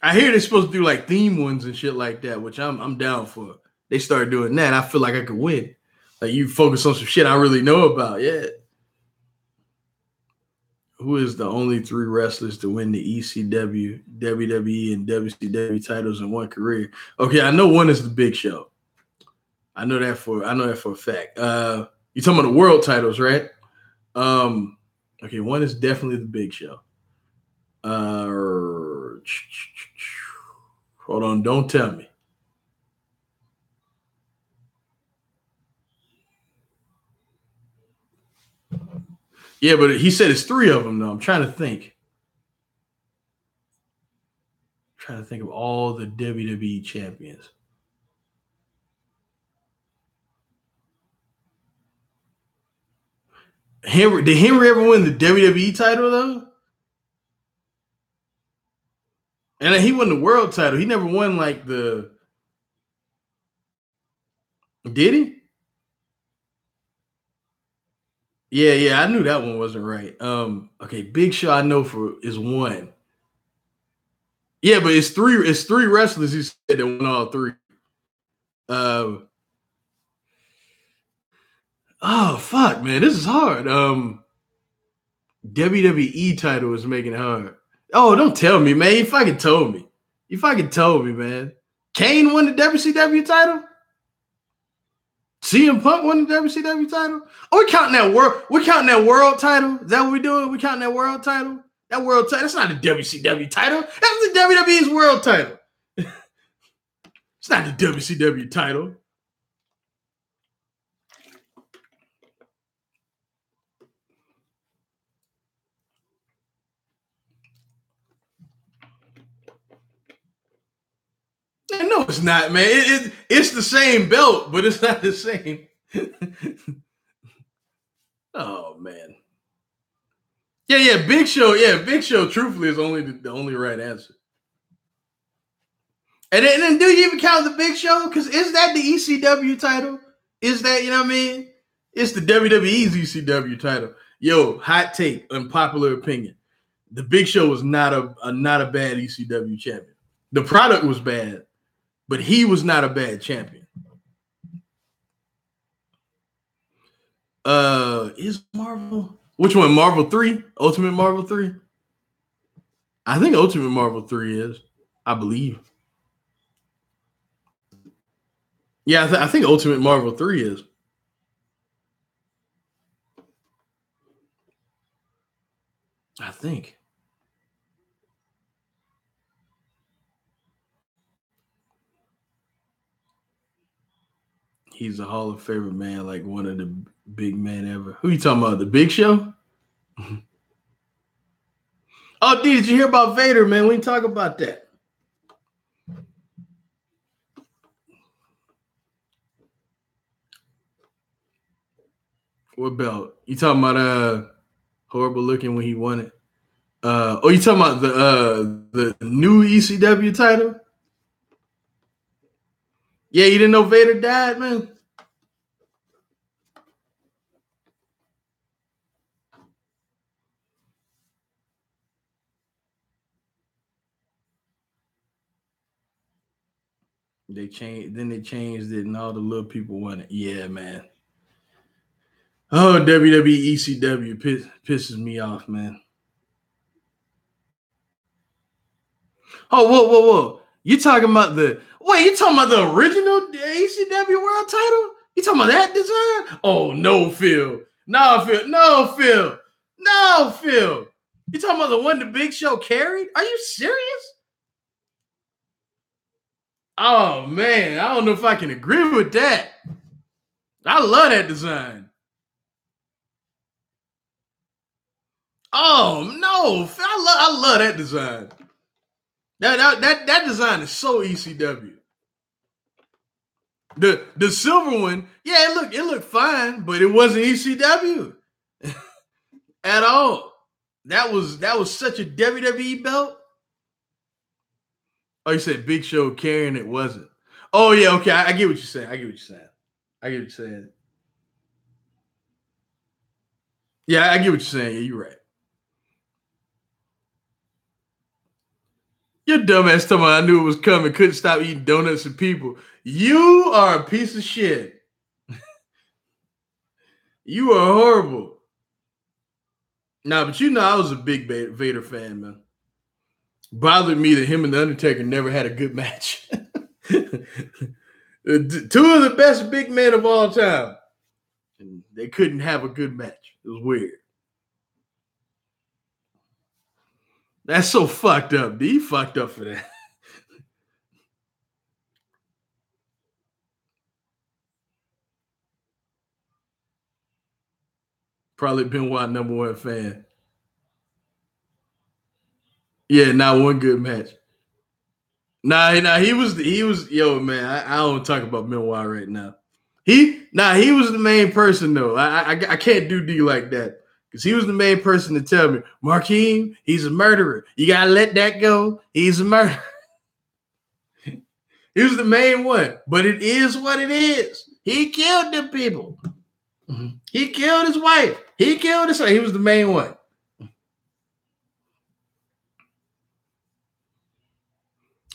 I hear they're supposed to do like theme ones and shit like that, which I'm down for. They started doing that. I feel like I could win. Like you focus on some shit I really know about. Yeah. Who is the only 3 wrestlers to win the ECW, WWE, and WCW titles in one career? Okay, I know one is the Big Show. I know that for a fact. You talking about the world titles, right? Okay, one is definitely the Big Show. Hold on, don't tell me. Yeah, but he said it's 3 of them though. I'm trying to think. Trying to think of all the WWE champions. Did Henry ever win the WWE title though? And he won the world title. He never won like the. Did he? Yeah, I knew that one wasn't right. Okay, Big Show I know for is 1. Yeah, but it's 3. It's 3 wrestlers who said they won all 3. Oh fuck, man, this is hard. WWE title is making it hard. Oh, don't tell me, man. You fucking told me. Man. Kane won the WCW title. CM Punk won the WCW title. Oh, we're counting that world title. Is that what we're doing? We counting that world title? That world title. That's not the WCW title. That's the WWE's world title. It's not the WCW title. No, it's not, man. It's the same belt, but it's not the same. Oh man. Yeah, Big Show. Yeah, Big Show. Truthfully, is only the only right answer. And then, do you even count the Big Show? Because is that the ECW title? Is that, you know what I mean? It's the WWE's ECW title. Yo, hot take, unpopular opinion. The Big Show was not a bad ECW champion. The product was bad, but he was not a bad champion. Is Marvel? Which one? Marvel 3? Ultimate Marvel 3? I think Ultimate Marvel 3 is. I believe. Yeah, I think Ultimate Marvel 3 is. I think. He's a Hall of Famer man, like one of the big men ever. Who you talking about? The Big Show? Oh, did you hear about Vader, man? We didn't talk about that. What belt? You talking about horrible looking when he won it? You talking about the new ECW title? Yeah, you didn't know Vader died, man? They changed it, and all the little people won it. Yeah, man. Oh, WWE ECW pisses me off, man. Oh, whoa. You talking about the original ECW world title? You talking about that design? Oh, no, Phil. No, Phil. No, Phil. No, Phil. You talking about the one the Big Show carried? Are you serious? Oh man, I don't know if I can agree with that. I love that design. Oh no, I love that design. That design is so ECW. The silver one, yeah, it looked fine, but it wasn't ECW at all. That was such a WWE belt. Oh, you said Big Show carrying it wasn't. Oh yeah, okay. I get what you're saying. I get what you're saying. Yeah, I get what you're saying. Yeah, you're right. Your dumbass talking about I knew it was coming, couldn't stop eating donuts and people. You are a piece of shit. You are horrible. Nah, but you know I was a big Vader fan, man. Bothered me that him and the Undertaker never had a good match. Two of the best big men of all time. And they couldn't have a good match. It was weird. That's so fucked up. D fucked up for that. Probably Benoit #1 fan. Yeah, not one good match. Nah, he was yo man. I don't talk about Benoit right now. He was the main person though. I can't do D like that because he was the main person to tell me, Markeem, he's a murderer. You gotta let that go. He's a murderer. He was the main one, but it is what it is. He killed them people. Mm-hmm. He killed his wife. He killed his son. He was the main one.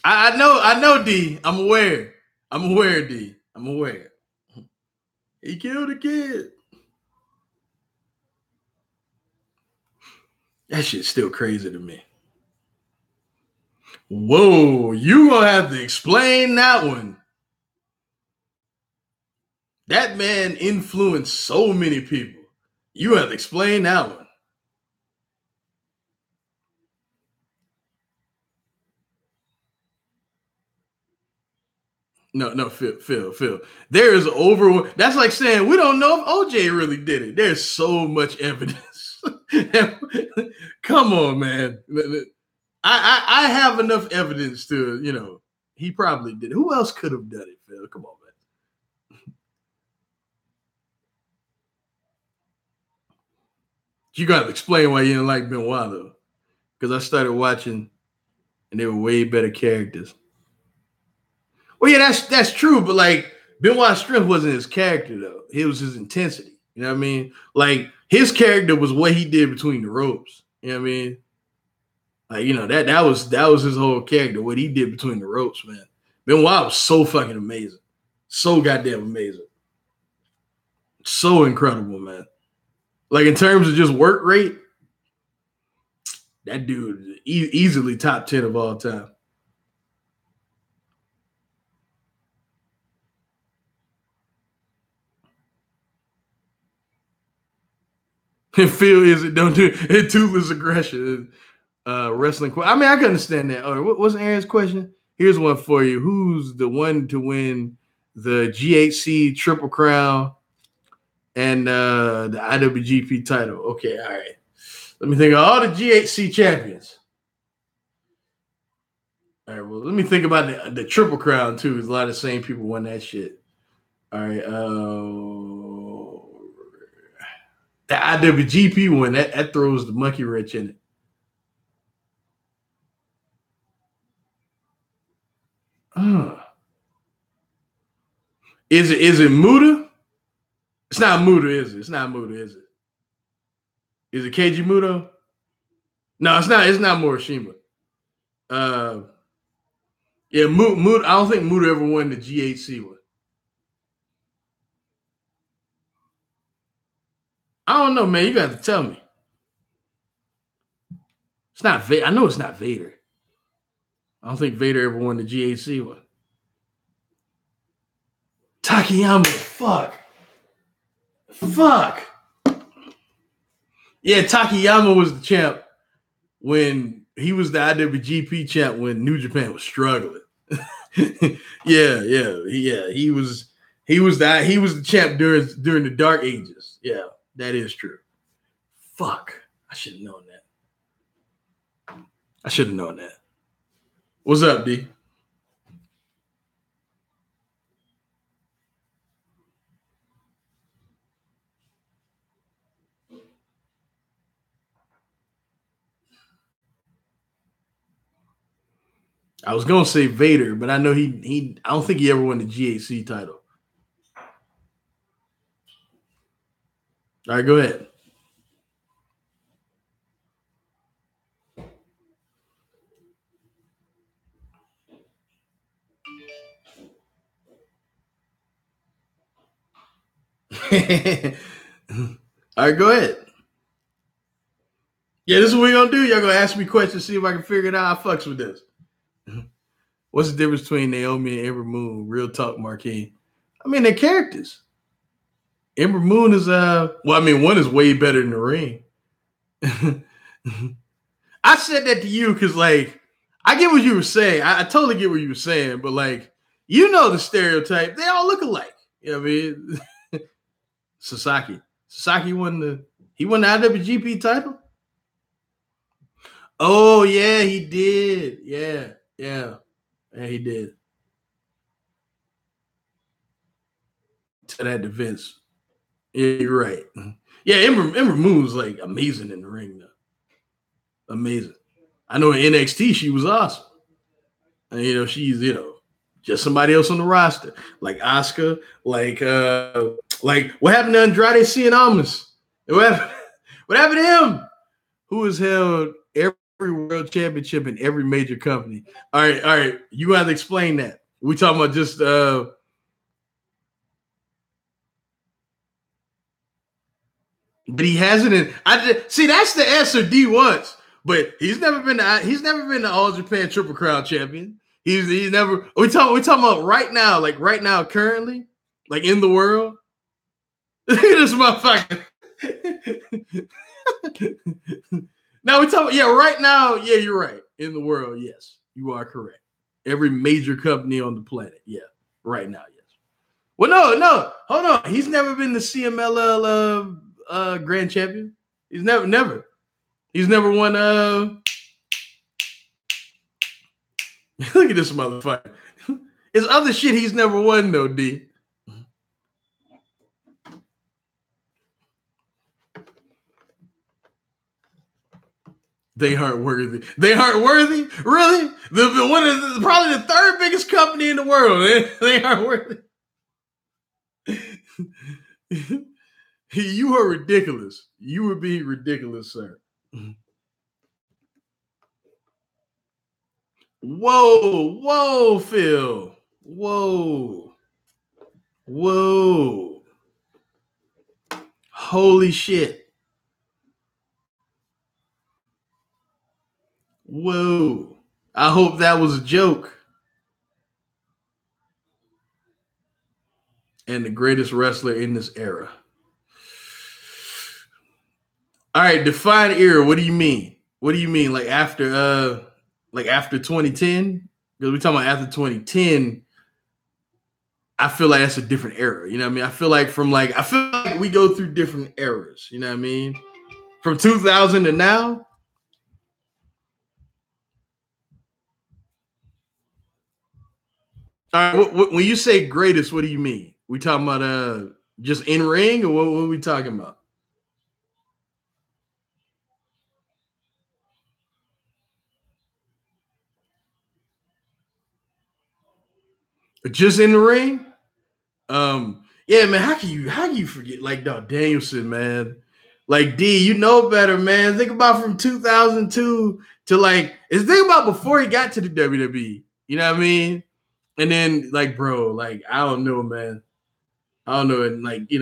I know, D. I'm aware, D. I'm aware. He killed a kid. That shit's still crazy to me. Whoa, you gonna have to explain that one. That man influenced so many people. You have to explain that one. No, Phil. There is over. That's like saying we don't know if OJ really did it. There's so much evidence. Come on, man. I have enough evidence to, he probably did it. Who else could have done it, Phil? Come on, man. You got to explain why you didn't like Benoit, though. Because I started watching, and they were way better characters. Well, yeah, that's true, but like Benoit's strength wasn't his character though. It was his intensity. You know what I mean? Like his character was what he did between the ropes. You know what I mean? Like, that was his whole character, what he did between the ropes, man. Benoit was so fucking amazing. So goddamn amazing. So incredible, man. Like in terms of just work rate, that dude easily top 10 of all time. And Phil is it don't do it toothless aggression. Wrestling. I mean, I can understand that. All right, what was Aaron's question? Here's one for you. Who's the one to win the GHC Triple Crown and the IWGP title? Okay, all right. Let me think of all the GHC champions. All right, well, let me think about the Triple Crown too. There's a lot of the same people won that shit. All right. The IWGP one, that throws the monkey wrench in it. Is it Muta? It's not Muta, is it? It's not Muta, is it? Is it Keiji Muto? No, it's not. It's not Morishima. Yeah, Muta. I don't think Muta ever won the GHC one. I don't know, man. You got to tell me. It's not Vader. I know it's not Vader. I don't think Vader ever won the GHC one. Takayama, fuck. Yeah, Takayama was the champ when he was the IWGP champ when New Japan was struggling. yeah. He was the champ during the dark ages. Yeah, that is true. Fuck. I should have known that. What's up, D? I was gonna say Vader, but I know he I don't think he ever won the GHC title. All right, go ahead. All right, go ahead. Yeah, this is what we're gonna do. Y'all gonna ask me questions, see if I can figure it out. I fucks with this. What's the difference between Naomi and Ember Moon? Real talk, Marquis. I mean, they're characters. Ember Moon is one is way better than the ring. I said that to you because like I get what you were saying. I totally get what you were saying, but like you know the stereotype. They all look alike. You know what I mean? Sasaki. Sasaki won the IWGP title. Oh yeah, he did. Yeah, he did. To that to Vince. Yeah, you're right. Yeah, Ember Moon's like amazing in the ring though. Amazing. I know in NXT she was awesome. And, she's just somebody else on the roster, like Asuka, like what happened to Andrade Cien Almas? What happened to him? Who has held every world championship in every major company? All right. You got to explain that. We talking about just but he hasn't. See that's the answer D wants, but he's never been the All Japan Triple Crown champion. He's never. We talking about right now, like right now, currently, like in the world. Look at this motherfucker. Now we talking. Yeah, right now. Yeah, you're right. In the world, yes, you are correct. Every major company on the planet. Yeah, right now, yes. Well, no, hold on. He's never been the CMLL grand champion. He's never. He's never won. Look at this motherfucker. It's other shit he's never won though, D. They aren't worthy. They aren't worthy? Really? Probably the third biggest company in the world. They aren't worthy. You are ridiculous. You would be ridiculous, sir. Whoa, Phil. Whoa. Holy shit. Whoa. I hope that was a joke. And the greatest wrestler in this era. All right, define era. What do you mean? What do you mean? Like after 2010? Because we're talking about after 2010. I feel like that's a different era. You know what I mean? I feel like we go through different eras. You know what I mean? From 2000 to now. All right, when you say greatest, what do you mean? We talking about just in ring, or what are we talking about? Just in the ring? Yeah, man. How can you forget like Danielson, man? Like D, you know better, man. Think about from 2002 to think about before he got to the WWE. You know what I mean? And then bro, I don't know, man. I don't know, and you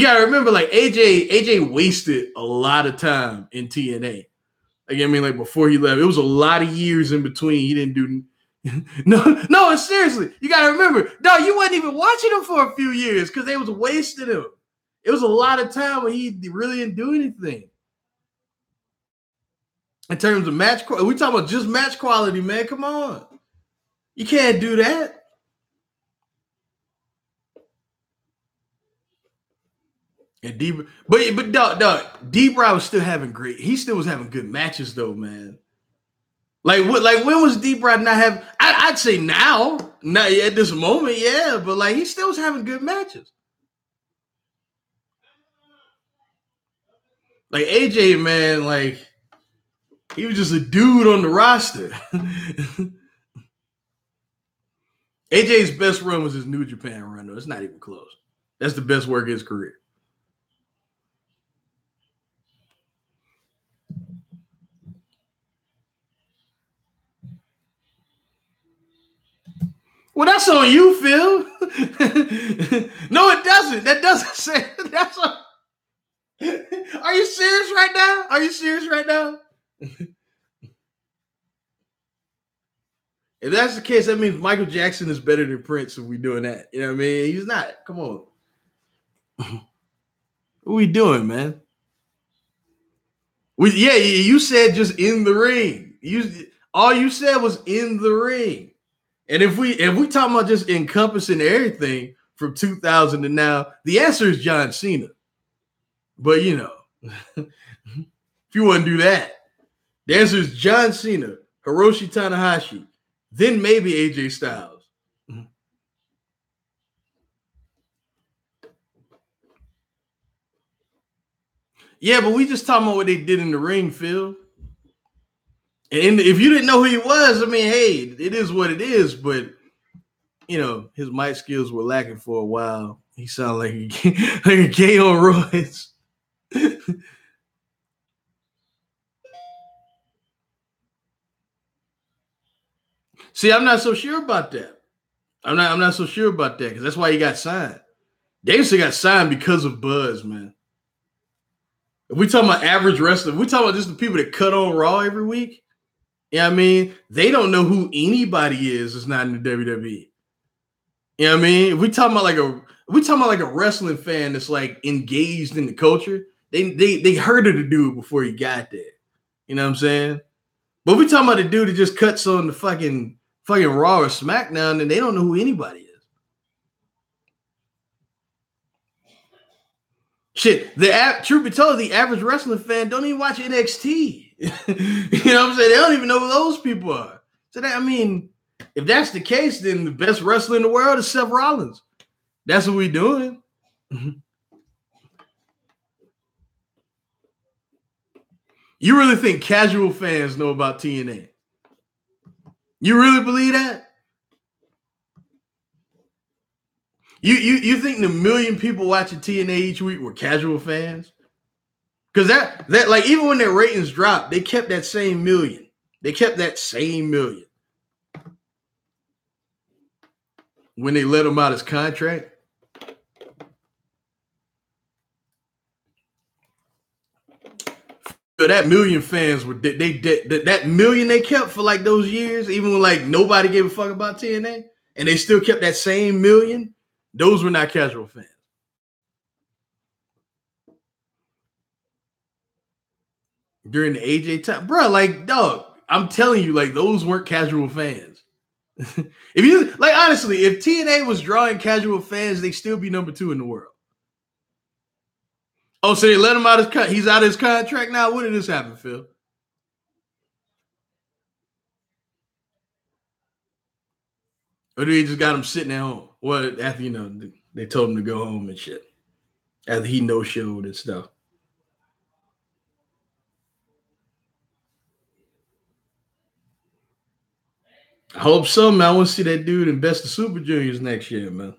gotta remember, AJ wasted a lot of time in TNA. Like I mean, before he left, it was a lot of years in between. He didn't do no. Seriously, you gotta remember. No, you wasn't even watching him for a few years because they was wasting him. It was a lot of time when he really didn't do anything. In terms of match quality, we talking about just match quality, man. Come on. You can't do that. And but dog, D-Bry was still having great. He still was having good matches though, man. Like what? Like when was D-Bry not having? I'd say now, not at this moment, yeah. But like he still was having good matches. Like AJ, man, like he was just a dude on the roster. AJ's best run was his New Japan run, though. It's not even close. That's the best work of his career. Well, that's on you, Phil. No, it doesn't. That doesn't say that's on. Are you serious right now? Are you serious right now? If that's the case, that means Michael Jackson is better than Prince if we're doing that. You know what I mean? He's not. Come on. What we doing, man? You said just in the ring. All you said was in the ring. And if we talking about just encompassing everything from 2000 to now, the answer is John Cena. But you know, if you want to do that, the answer is John Cena, Hiroshi Tanahashi, then maybe AJ Styles. Yeah, but we just talking about what they did in the ring, Phil. And if you didn't know who he was, I mean, hey, it is what it is. But you know, his mic skills were lacking for a while. He sounded like a gay on roids. See, I'm not so sure about that. I'm not so sure about that because that's why he got signed. Danielson got signed because of buzz, man. If we talking about average wrestling, we talking about just the people that cut on Raw every week. You know what I mean? They don't know who anybody is that's not in the WWE. You know what I mean? If we talking about like a wrestling fan that's like engaged in the culture, they heard of the dude before he got there. You know what I'm saying? But we talking about the dude that just cuts on the fucking Raw or SmackDown, and they don't know who anybody is. Shit, truth be told, the average wrestling fan don't even watch NXT. You know what I'm saying? They don't even know who those people are. So that, I mean, if that's the case, then the best wrestler in the world is Seth Rollins. That's what we're doing. You really think casual fans know about TNA? You really believe that? You think the million people watching TNA each week were casual fans? Because that like even when their ratings dropped, they kept that same million. They kept that same million. When they let him out his contract. That million fans were that million they kept for like those years, even when like nobody gave a fuck about TNA, and they still kept that same million. Those were not casual fans. During the AJ time, bro, like dog, I'm telling you, like those weren't casual fans. If you like, honestly, if TNA was drawing casual fans, they'd still be number 2 in the world. Oh, so they let him out his cut. He's out of his contract now. When did this happen, Phil? Or do they just got him sitting at home? Well, after they told him to go home and shit. After he no-showed and stuff. I hope so, man. I want to see that dude in Best of Super Juniors next year, man.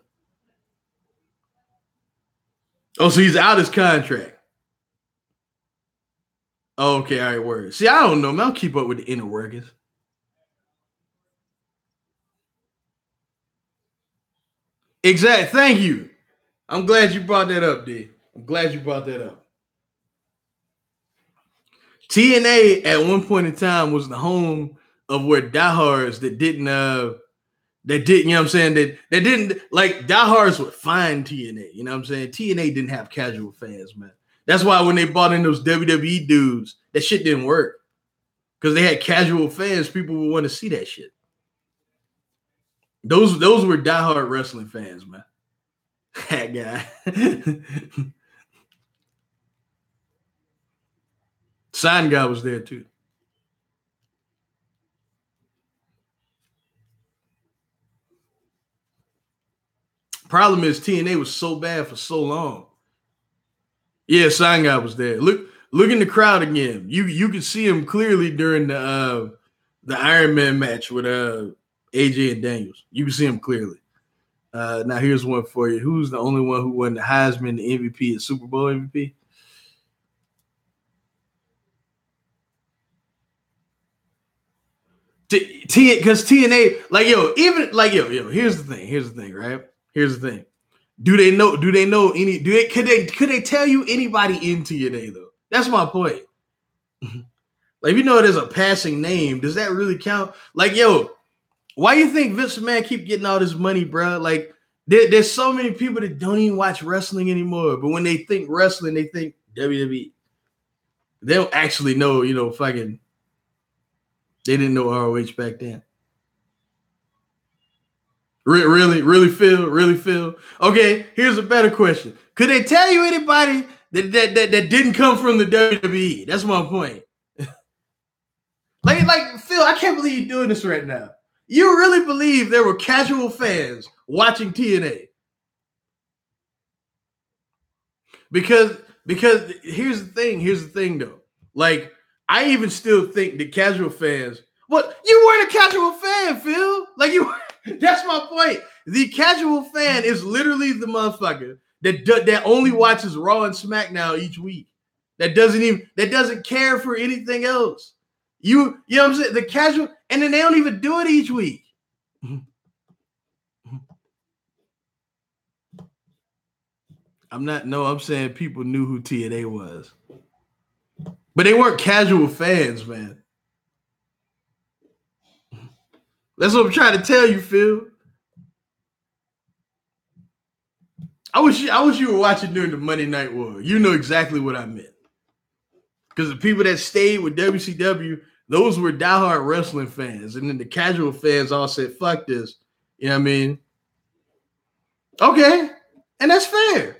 Oh, so he's out his contract. Oh, okay, all right, word. See, I don't know, man. I'll keep up with the inner workings. Exactly. Thank you. I'm glad you brought that up, D. I'm glad you brought that up. TNA at one point in time was the home of where diehards that didn't, you know what I'm saying? That didn't, like, diehards would find TNA. You know what I'm saying? TNA didn't have casual fans, man. That's why when they brought in those WWE dudes, that shit didn't work. because they had casual fans. People would want to see that shit. Those were diehard wrestling fans, man. That guy. Sign guy was there too. Problem is TNA was so bad for so long. Yeah, sign guy was there. Look in the crowd again. You can see him clearly during the Iron Man match with AJ and Daniels. You can see him clearly. Now here's one for you. Who's the only one who won the Heisman, the MVP, and Super Bowl MVP? Because TNA, like yo, even like yo, here's the thing, right? Here's the thing. Do they know any? Could they tell you anybody in TNA though? That's my point. Like, if you know there's a passing name, does that really count? Like, yo, why you think Vince McMahon keep getting all this money, bro? Like, there's so many people that don't even watch wrestling anymore. But when they think wrestling, they think WWE. They don't actually know, fucking. They didn't know ROH back then. Really, Phil? Okay, here's a better question. Could they tell you anybody that didn't come from the WWE? That's my point. like Phil, I can't believe you're doing this right now. You really believe there were casual fans watching TNA? Because here's the thing though. Like, I even still think that casual fans. What? You weren't a casual fan, Phil. Like, you. That's my point. The casual fan is literally the motherfucker that only watches Raw and SmackDown each week. That doesn't care for anything else. You know what I'm saying? The casual, and then they don't even do it each week. I'm saying people knew who TNA was. But they weren't casual fans, man. That's what I'm trying to tell you, Phil. I wish you were watching during the Monday Night War. You know exactly what I meant. Because the people that stayed with WCW, those were diehard wrestling fans. And then the casual fans all said, fuck this. You know what I mean? Okay. And that's fair.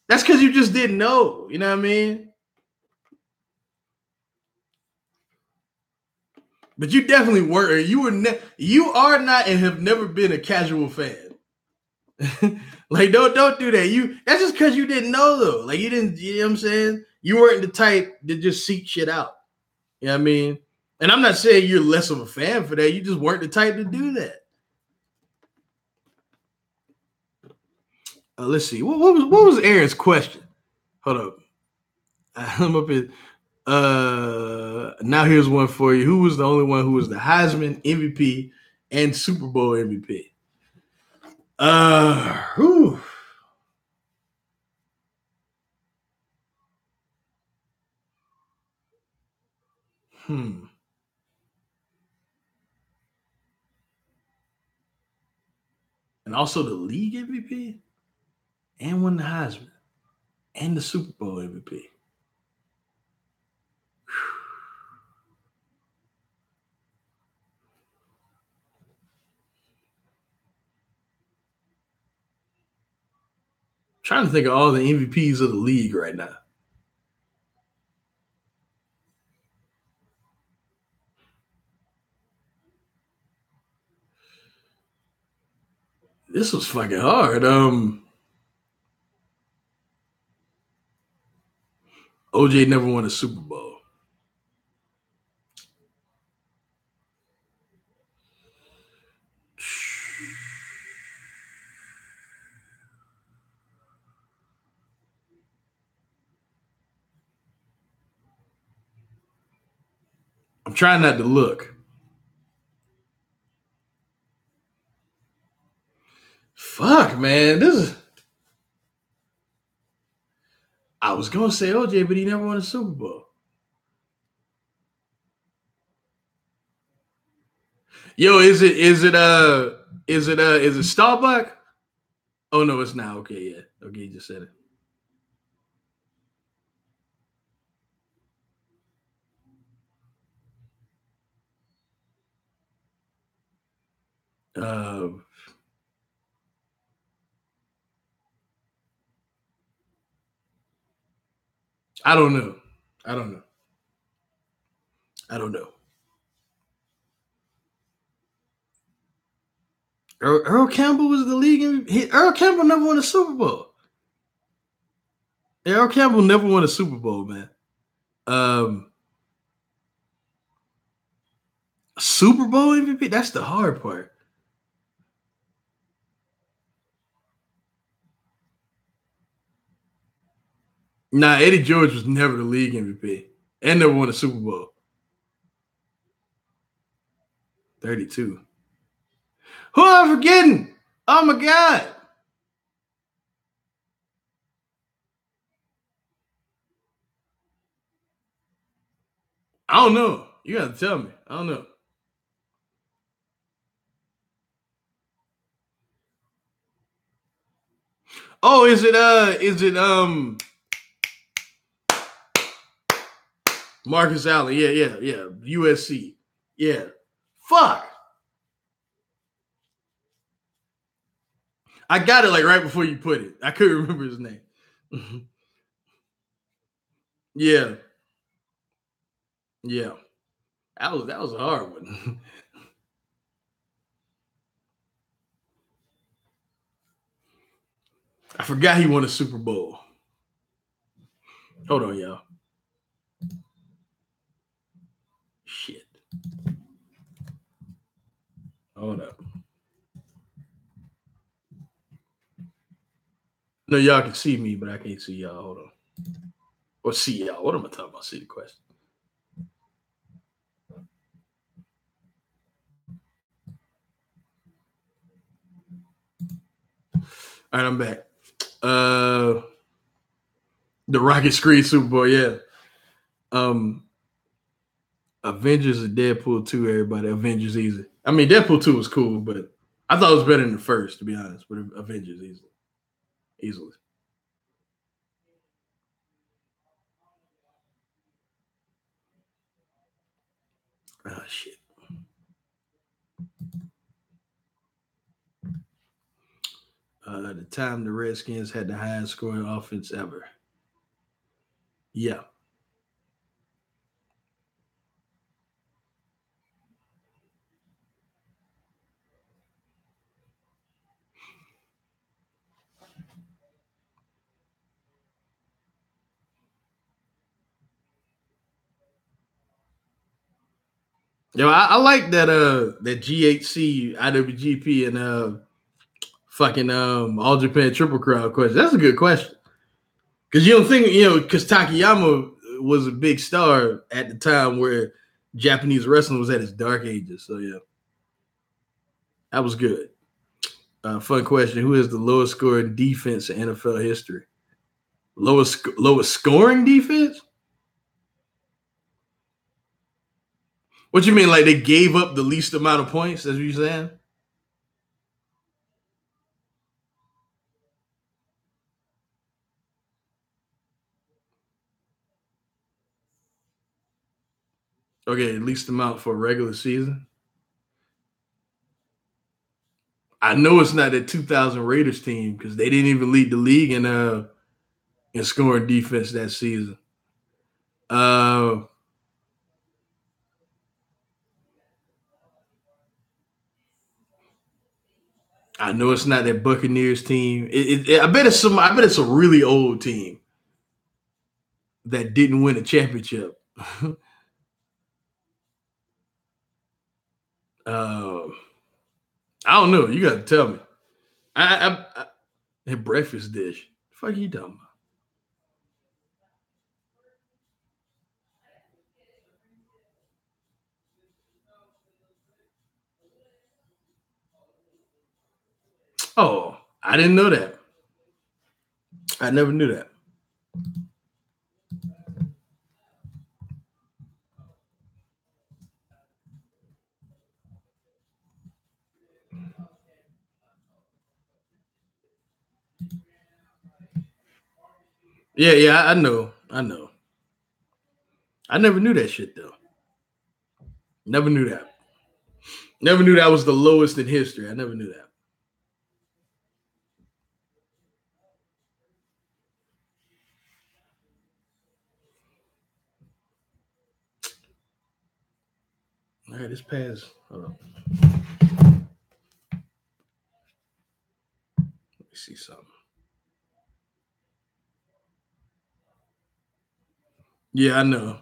That's because you just didn't know. You know what I mean? But you definitely weren't. You are not and have never been a casual fan. Like, don't do that. That's just because you didn't know though. Like, you didn't, you know what I'm saying? You weren't the type to just seek shit out. You know what I mean? And I'm not saying you're less of a fan for that. You just weren't the type to do that. Let's see. What was Aaron's question? Hold up. I'm up here. Now here's one for you. Who was the only one who was the Heisman MVP and Super Bowl MVP? Whew. And also the league MVP and won the Heisman and the Super Bowl MVP. Trying to think of all the MVPs of the league right now. This was fucking hard. OJ never won a Super Bowl. I'm trying not to look. Fuck, man. I was gonna say OJ, but he never won a Super Bowl. Yo, is it Starbuck? Oh no, it's not. Okay, yeah. Okay, you just said it. Uh, I don't know. I don't know. I don't know. Earl Campbell was the league MVP. Earl Campbell never won a Super Bowl. Earl Campbell never won a Super Bowl, man. Um, Super Bowl MVP. That's the hard part. Nah, Eddie George was never the league MVP and never won a Super Bowl. 32. Who am I forgetting? Oh my God. I don't know. You got to tell me. I don't know. Oh, is it Marcus Allen? Yeah, yeah, yeah. USC. Yeah. Fuck. I got it like right before you put it. I couldn't remember his name. Yeah. Yeah. That was a hard one. I forgot he won a Super Bowl. Hold on, y'all. Shit. Hold up. No, y'all can see me, but I can't see y'all. Hold on. Or see y'all. What am I talking about? See the question. All right, I'm back. The Rocket Screen Super Bowl, yeah. Um, Avengers and Deadpool 2, everybody. Avengers easy. I mean, Deadpool 2 was cool, but I thought it was better than the first, to be honest. But Avengers easily. Easily. Oh shit. The time the Redskins had the highest scoring offense ever. Yeah. Yo, I like that GHC, IWGP, and fucking All Japan Triple Crown question. That's a good question. Because you don't think, because Takayama was a big star at the time where Japanese wrestling was at its dark ages. So yeah, that was good. Fun question: who is the lowest scoring defense in NFL history? Lowest scoring defense? What you mean? Like they gave up the least amount of points? That's what you're saying? Okay, least amount for a regular season. I know it's not that 2000 Raiders team because they didn't even lead the league in scoring defense that season. Uh, I know it's not that Buccaneers team. I bet it's some. I bet it's a really old team that didn't win a championship. uh, I don't know. You got to tell me. That breakfast dish. The fuck you talking about? Oh, I didn't know that. I never knew that. Yeah, yeah, I know. I know. I never knew that shit though. Never knew that. Never knew that was the lowest in history. I never knew that. All right, this pass. Hold on. Let me see something. Yeah, I know.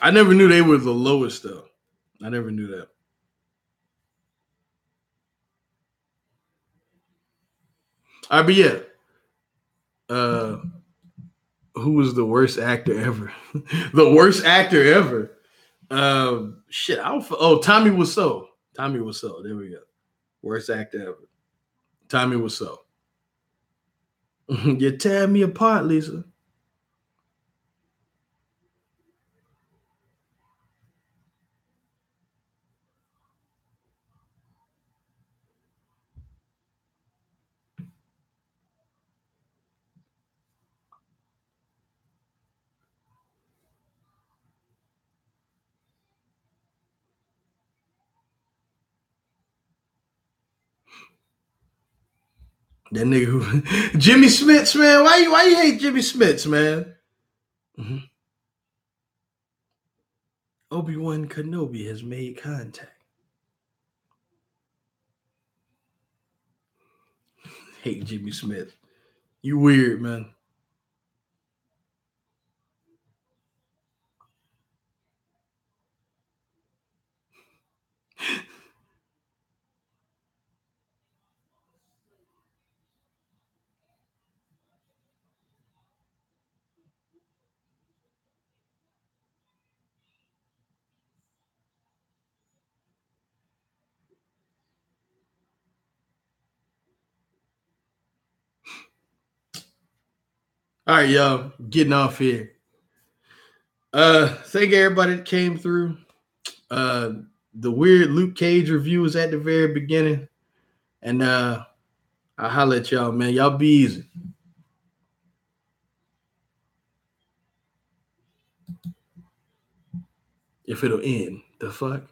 I never knew they were the lowest though. I never knew that. All right, but yeah. Uh, who was the worst actor ever? The worst actor ever. Shit. Tommy Wiseau. Tommy Wiseau. There we go. Worst actor ever. Tommy Wiseau. You tear me apart, Lisa. That nigga who Jimmy Smits, man. Why you hate Jimmy Smits, man? Mm-hmm. Obi-Wan Kenobi has made contact. Hate Jimmy Smith. You weird, man. All right, y'all. Getting off here. Thank everybody that came through. Uh the weird Luke Cage review was at the very beginning. And I'll holler at y'all, man. Y'all be easy. If it'll end. The fuck?